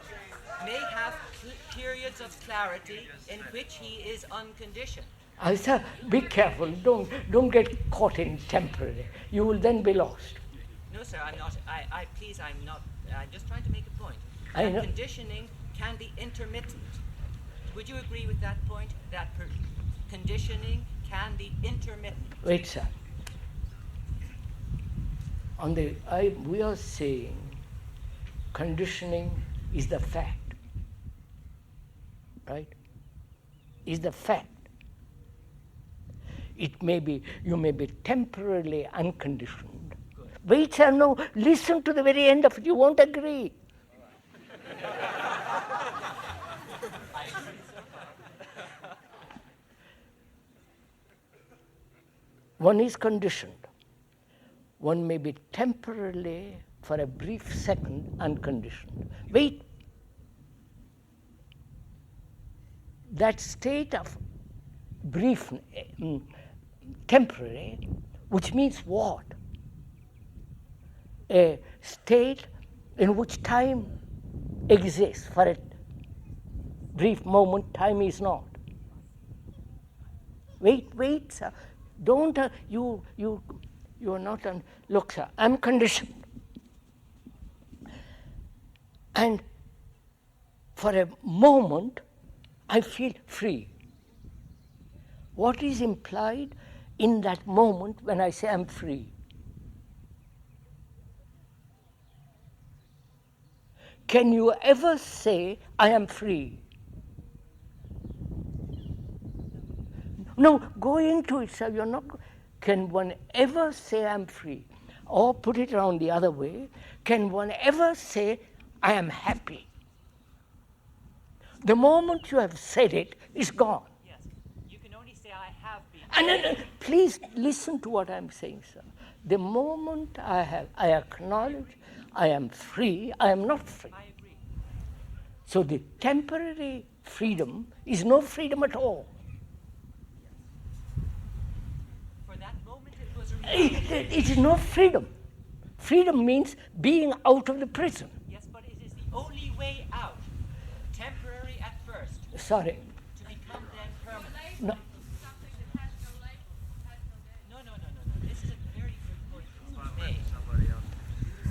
may have periods of clarity in which he is unconditioned. I said, be careful. Don't get caught in temporary. You will then be lost. No, sir, I'm not. I'm not. I'm just trying to make a point. I know. Conditioning can be intermittent. Would you agree with that point? That conditioning can be intermittent. Wait, sir. We are saying conditioning is the fact, right? Is the fact. It may be, you may be temporarily unconditioned. Good. Wait, sir, no, listen to the very end of it, you won't agree. One is conditioned. One may be temporarily, for a brief second, unconditioned. Wait. That state of brief, temporary, which means what? A state in which time exists. For a brief moment, time is not. Wait, sir. Don't, you are not, look, sir, I'm conditioned. And for a moment, I feel free. What is implied in that moment when I say I'm free? Can you ever say, I am free? No, go into it, sir. You're not. Can one ever say I'm free? Or put it around the other way, can one ever say I am happy? The moment you have said it, it's gone. Yes, you can only say I have been. And please listen to what I'm saying, sir. The moment I acknowledge I am free, I am not free. I agree. So the temporary freedom is no freedom at all. For that moment it was a reality. It is no freedom. Freedom means being out of the prison. Yes, but it is the only way out. Temporary at first, Sorry. to become then permanent. No. No. This is a very good point that's been made.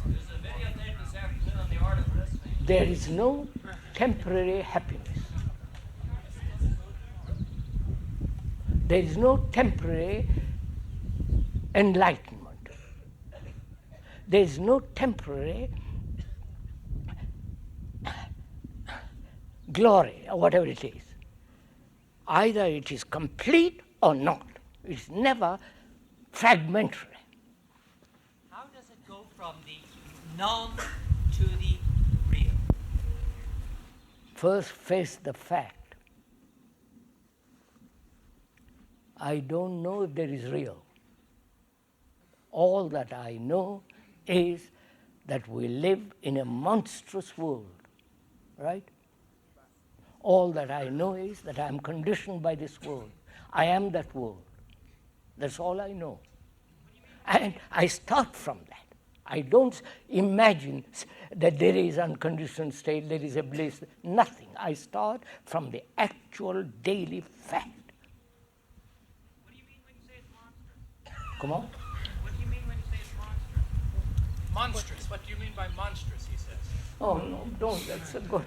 There's a video there this afternoon on the art of listening. There is no temporary happiness. There is no temporary enlightenment. There is no temporary glory, or whatever it is. Either it is complete or not. It's never fragmentary. How does it go from the non to the real? First, face the fact. I don't know if there is real. All that I know is that we live in a monstrous world, right? All that I know is that I am conditioned by this world. I am that world. That's all I know. And I start from that. I don't imagine that there is unconditioned state, there is a bliss, nothing. I start from the actual daily fact. What do you mean when you say it's monstrous? Come on. What do you mean when you say it's monstrous? Monstrous. What do you mean by monstrous, he says? Oh, no, don't. That's a good.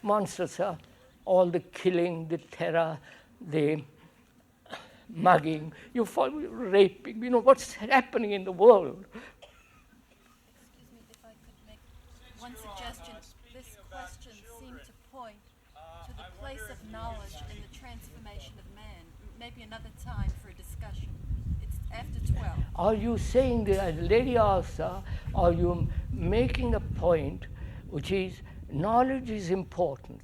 Monsters are all the killing, the terror, the mugging, you follow, raping, you know, what's happening in the world. Excuse me, if I could make one suggestion. This question seemed to point to the place of knowledge in the transformation of man. Maybe another time for a discussion. It's after 12. Are you saying, the lady asks, are you making a point which is knowledge is important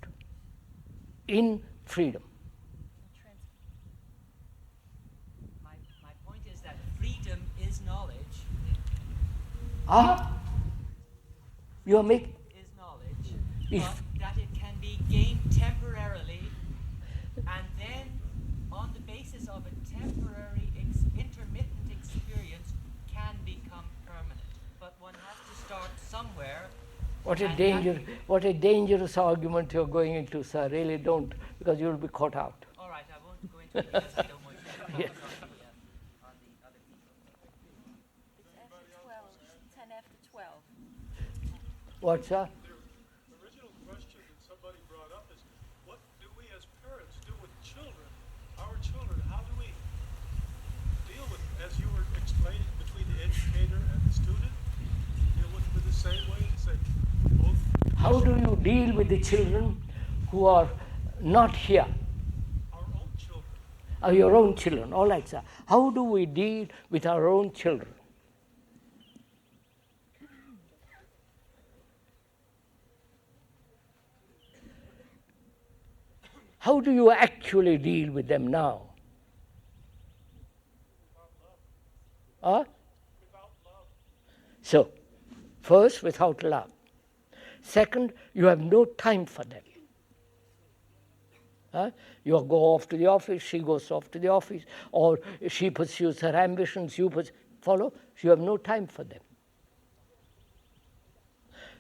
in freedom? My point is that freedom is knowledge. You are making. Is knowledge, If- but that it can be gained temporarily, and then on the basis of a temporary intermittent experience can become permanent. But one has to start somewhere. What a and what a dangerous argument you're going into, sir. Really don't, because you'll be caught out. All right, I won't go into it because I don't want you to focus Yes. on the other people. It's after 12, 10 after 12. What, sir? The original question that somebody brought up is, what do we as parents do with children, our children? How do we deal with, as you were explaining, between the educator and the student, deal with them the same way and say, both. How do you deal with the children who are not here? Our own children. Your own children, all right, sir. How do we deal with our own children? How do you actually deal with them now? Huh? Without love. So, first, without love. Second, you have no time for them. You go off to the office, she goes off to the office, or she pursues her ambitions, you follow? You have no time for them.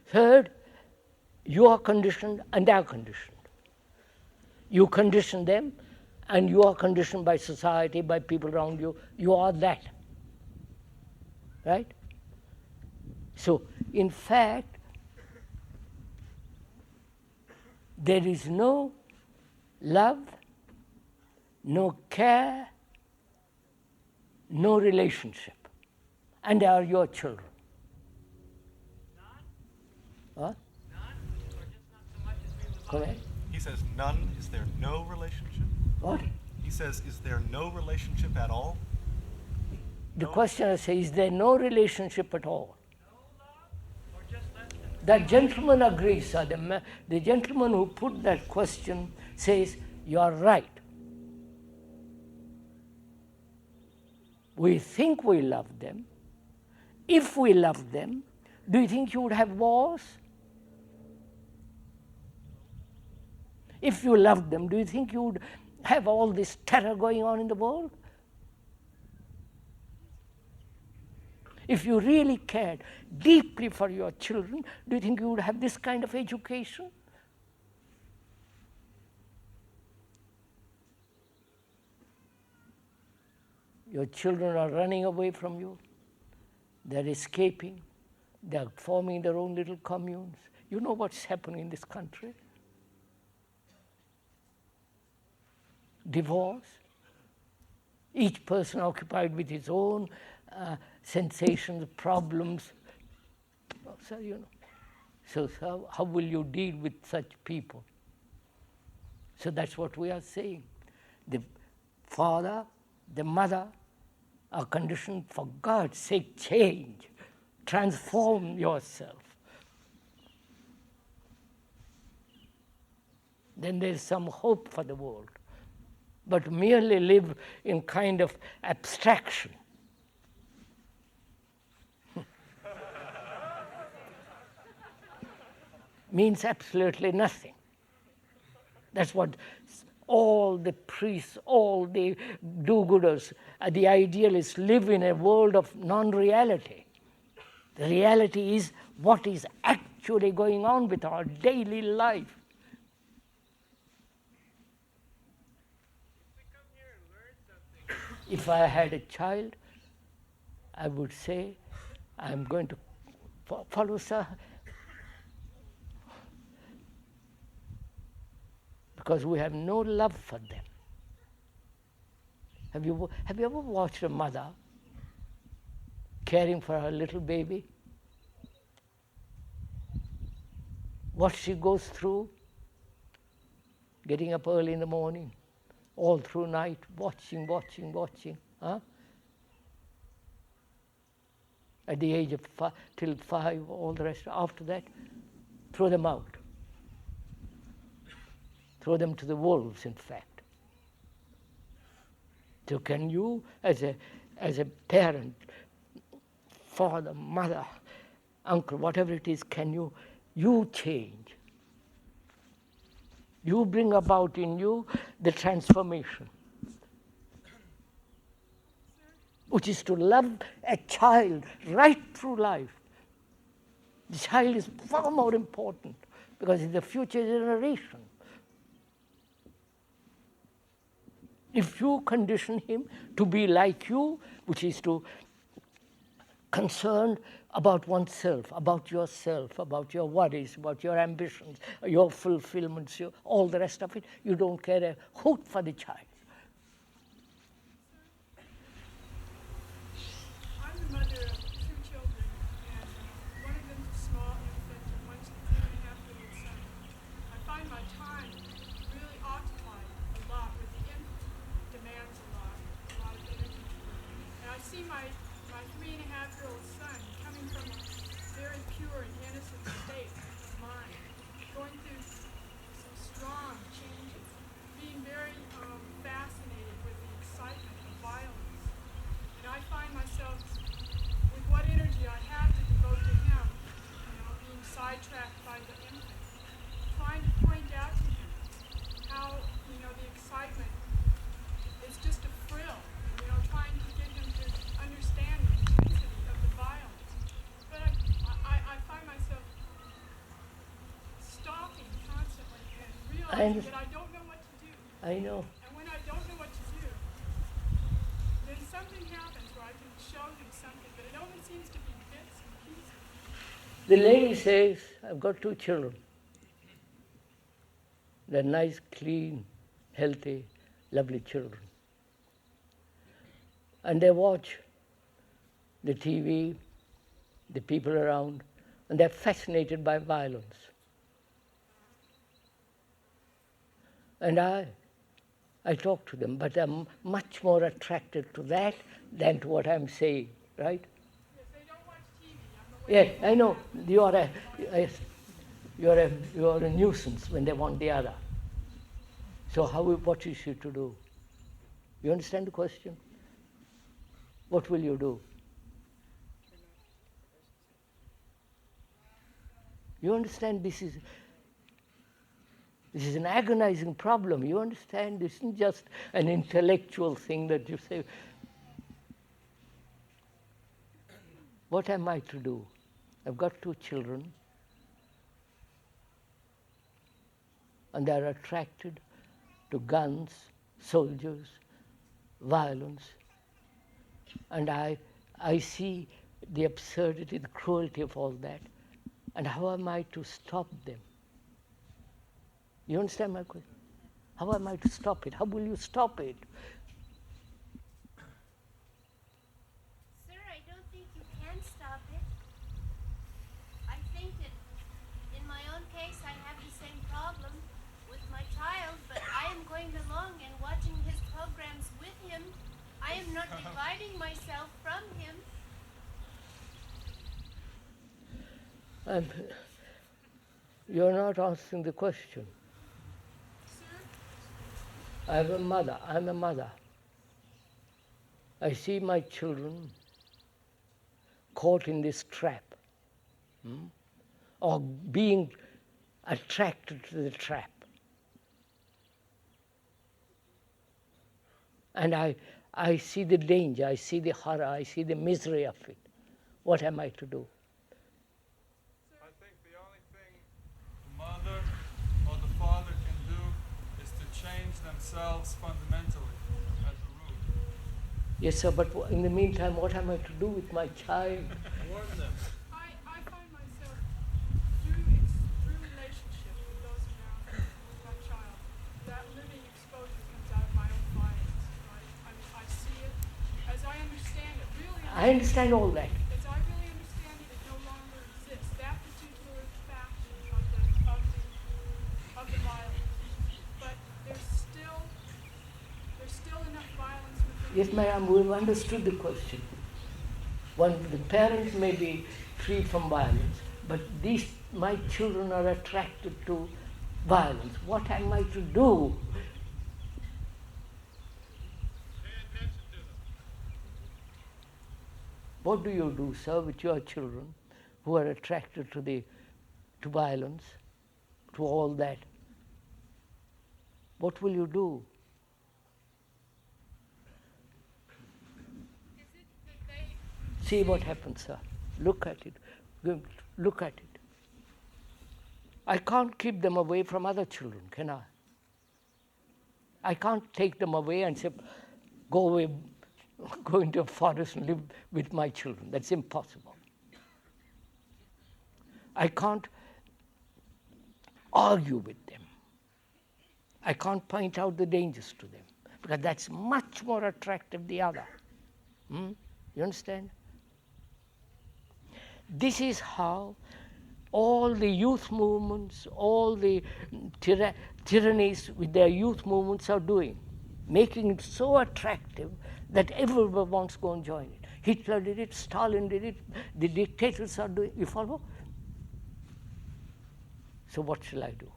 Third, you are conditioned and they are conditioned. You condition them and you are conditioned by society, by people around you. You are that. Right? So, in fact, there is no love, no care, no relationship. And they are your children. Huh? None? Or just not so much as we would Go like? ahead. He says none. Is there no relationship? What? He says, is there no relationship at all? The questioner says, is there no relationship at all? No love? Or just less than? That gentleman agrees, sir. The gentleman who put that question says, you are right. We think we love them. If we love them, do you think you would have wars? If you loved them, do you think you would have all this terror going on in the world? If you really cared deeply for your children, do you think you would have this kind of education? Your children are running away from you. They're escaping. They're forming their own little communes. You know what's happening in this country? Divorce. Each person occupied with his own sensations, problems. So, you know. So how will you deal with such people? So that's what we are saying. The father, the mother are conditioned, for God's sake, change, transform yourself. Then there's some hope for the world. But merely live in kind of abstraction. Means absolutely nothing. That's what all the priests, all the do-gooders, the idealists live in a world of non-reality. The reality is what is actually going on with our daily life. If I had a child, I would say, I'm going to follow Sir, because we have no love for them. Have you ever watched a mother caring for her little baby? What she goes through, getting up early in the morning, all through night, watching, huh? At the age of till 5, all the rest. After that, throw them out. Throw them to the wolves, in fact. So can you, as a parent, father, mother, uncle, whatever it is, can you change? You bring about in you the transformation, which is to love a child right through life. The child is far more important because it's the future generation. If you condition him to be like you, which is to concerned about oneself, about yourself, about your worries, about your ambitions, your fulfillments, all the rest of it, you don't care a hoot for the child. I'm the mother of 2 children, and one of them's a small infant and one's a 3.5-year-old son. I find my time really occupied a lot with the infant. Demands a lot of energy. And I see my 3.5-year-old son coming from a very pure and innocent state of mind, going through some strong changes, being very fascinated with the excitement of violence. And I find myself, with what energy I have to devote to him, being sidetracked by the infant, trying to point out to him how, the excitement is just a thrill, trying to get him to understand the intensity of the violence. But I find myself stopping constantly and realizing that I don't know what to do. I know. And when I don't know what to do, then something happens where I can show him something, but it only seems to be bits and pieces. The lady says, I've got 2 children. They're nice, clean, healthy, lovely children. And they watch the TV, the people around, and they're fascinated by violence. And I talk to them, but I'm much more attracted to that than to what I'm saying, right? Yes, they don't watch TV. Yes, I know. You are a nuisance when they want the other. So what is she to do? You understand the question? What will you do? You understand this is an agonizing problem. You understand this isn't just an intellectual thing that you say, what am I to do? I've got 2 children, and they're attracted to guns, soldiers, violence. And I see the absurdity, the cruelty of all that. And how am I to stop them? You understand my question? How am I to stop it? How will you stop it? Sir, I don't think you can stop it. I think that in my own case I have the same problem with my child, but You're not answering the question. I'm a mother. I see my children caught in this trap, or being attracted to the trap. And I see the danger, I see the horror, I see the misery of it. What am I to do? I think the only thing the mother or the father can do is to change themselves fundamentally as a rule. Yes, sir, but in the meantime, what am I to do with my child? Warn them. I find myself through relationship with those around me, with my child, that living exposure comes out of my own violence, right? I see it. As I understand it, really I understand all that. as I really understand it, it no longer exists. That particular faction of the violence. But there's still enough violence within. Yes, madam, we've understood the question. The parents may be free from violence, but my children are attracted to violence. What am I to do? What do you do, sir, with your children who are attracted to violence, to all that? What will you do? See what happens, sir. Look at it. Look at it. I can't keep them away from other children, can I? I can't take them away and say, go away, go into a forest and live with my children. That's impossible. I can't argue with them. I can't point out the dangers to them, because that's much more attractive than the other. You understand? This is how all the youth movements, all the tyrannies with their youth movements are doing, making it so attractive that everyone wants to go and join it. Hitler did it, Stalin did it, the dictators are doing it. You follow? So what shall I do?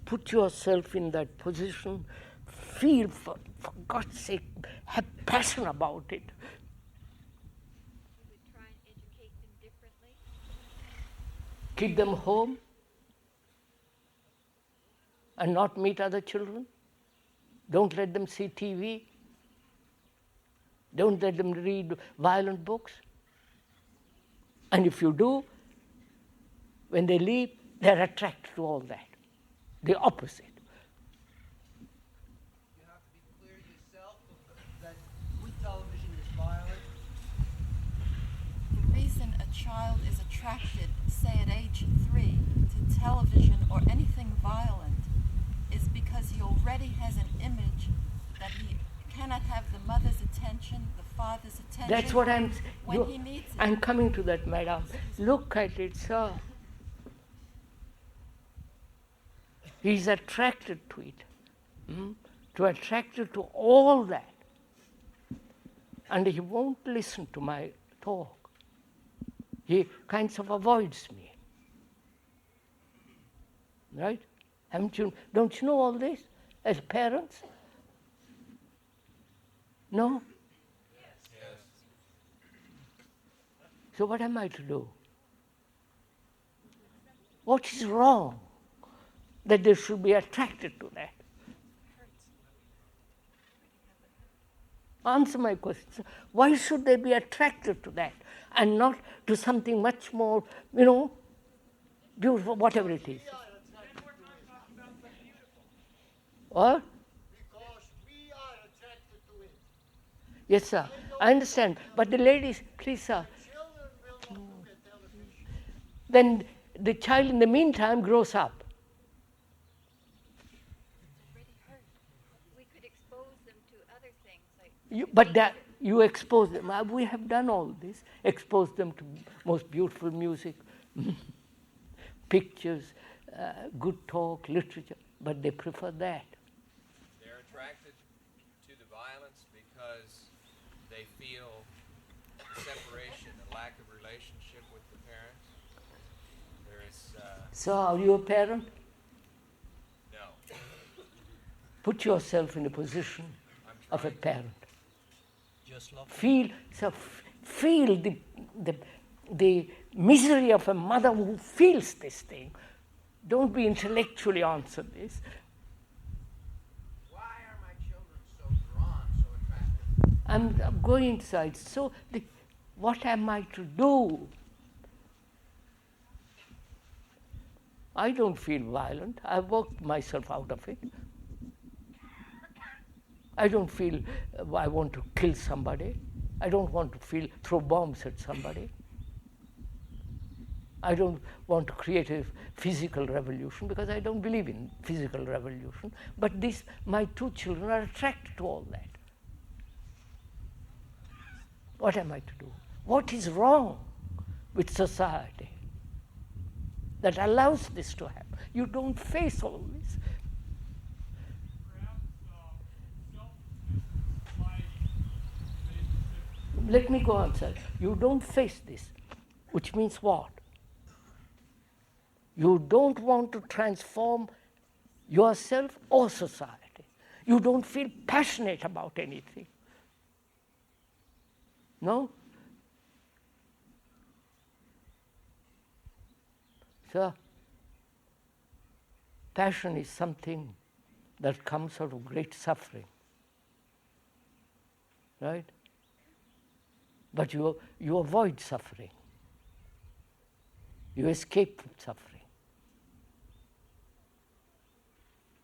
Put yourself in that position, feel, for God's sake, have passion about it. You would try and educate them differently? Keep them home and not meet other children. Don't let them see TV. Don't let them read violent books. And if you do, when they leave, they're attracted to all that. The opposite. You have to be clear yourself that with television is violent. The reason a child is attracted, say at age 3, to television or anything violent is because he already has an image that he cannot have the mother's attention, the father's attention. That's what he needs it. I'm coming to that, madam. Look at it, sir. He's attracted to it, attracted to all that. And he won't listen to my talk. He kind of avoids me. Right? Don't you know all this as parents? No? Yes. So what am I to do? What is wrong that they should be attracted to that? Answer my question. Why should they be attracted to that and not to something much more, beautiful, whatever it is? What? Because we are attracted to it. Yes, sir. I understand. But the ladies, please, sir. Children will not look at television. Then the child in the meantime grows up. We could expose them to other things like You expose them. We have done all this. Expose them to most beautiful music, pictures, good talk, literature. But they prefer that. They're attracted to the violence because they feel separation, a lack of relationship with the parents. There is. So, are you a parent? No. Put yourself in the position of a parent. Just love. Feel the misery of a mother who feels this thing. Don't be intellectually answer this. Why are my children so drawn, so attractive? I'm going inside. So, what am I to do? I don't feel violent. I've worked myself out of it. I don't feel I want to kill somebody. I don't want to throw bombs at somebody. I don't want to create a physical revolution because I don't believe in physical revolution. But my two children are attracted to all that. What am I to do? What is wrong with society that allows this to happen? You don't face all this. Let me go on, sir. You don't face this, which means what? You don't want to transform yourself or society. You don't feel passionate about anything. No? Sir, passion is something that comes out of great suffering. Right? But you avoid suffering. You escape from suffering.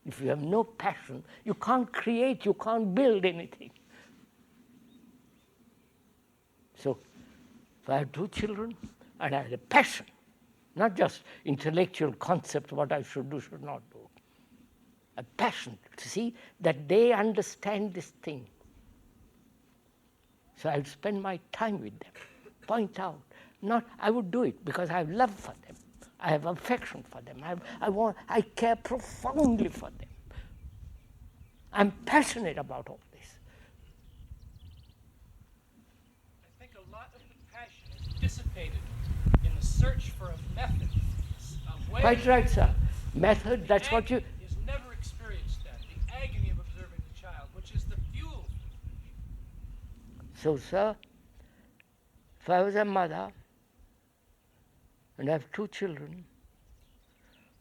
If you have no passion, you can't create, you can't build anything. So, if I have two children and I had a passion, not just intellectual concept what I should do, should not do, a passion to see that they understand this thing. So I would spend my time with them, point out. I would do it because I have love for them. I have affection for them. I care profoundly for them. I'm passionate about all this. I think a lot of the passion is dissipated in the search for a method, a way. Quite right, sir. Method, that's what you... Is never experienced that, the agony of observing the child, which is the fuel. So, sir, if I was a mother and I have two children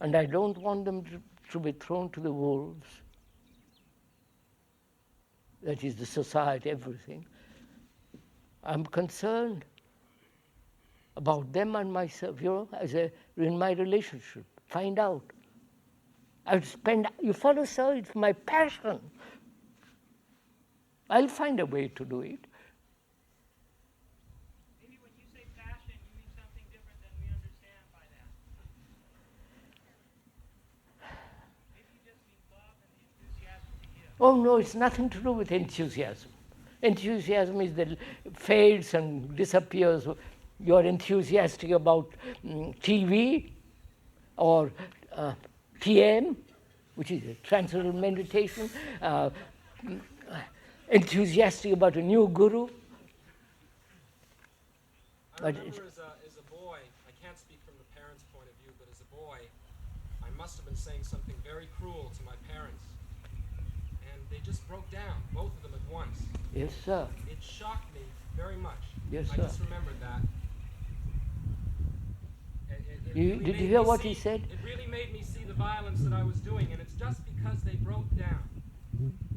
and I don't want them to be thrown to the wolves, that is the society, everything, I'm concerned about them and myself, in my relationship. Find out. You follow, sir, it's my passion. I'll find a way to do it. Maybe when you say passion, you mean something different than we understand by that. Maybe you just mean love and the enthusiasm to give. Oh, no, it's nothing to do with enthusiasm. Enthusiasm is that fades and disappears. You're enthusiastic about TV or TM, which is a transcendental meditation, enthusiastic about a new guru. I remember as a boy, I can't speak from the parents' point of view, but as a boy, I must have been saying something very cruel to my parents. And they just broke down, both of them at once. Yes, sir. It shocked me very much. Yes, I sir. just remembered that. Did you hear what he said? It really made me see the violence that I was doing, and it's just because they broke down.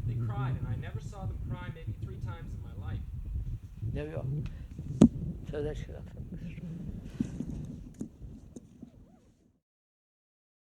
They cried, and I never saw them cry maybe 3 times in my life. There you are. So that's enough.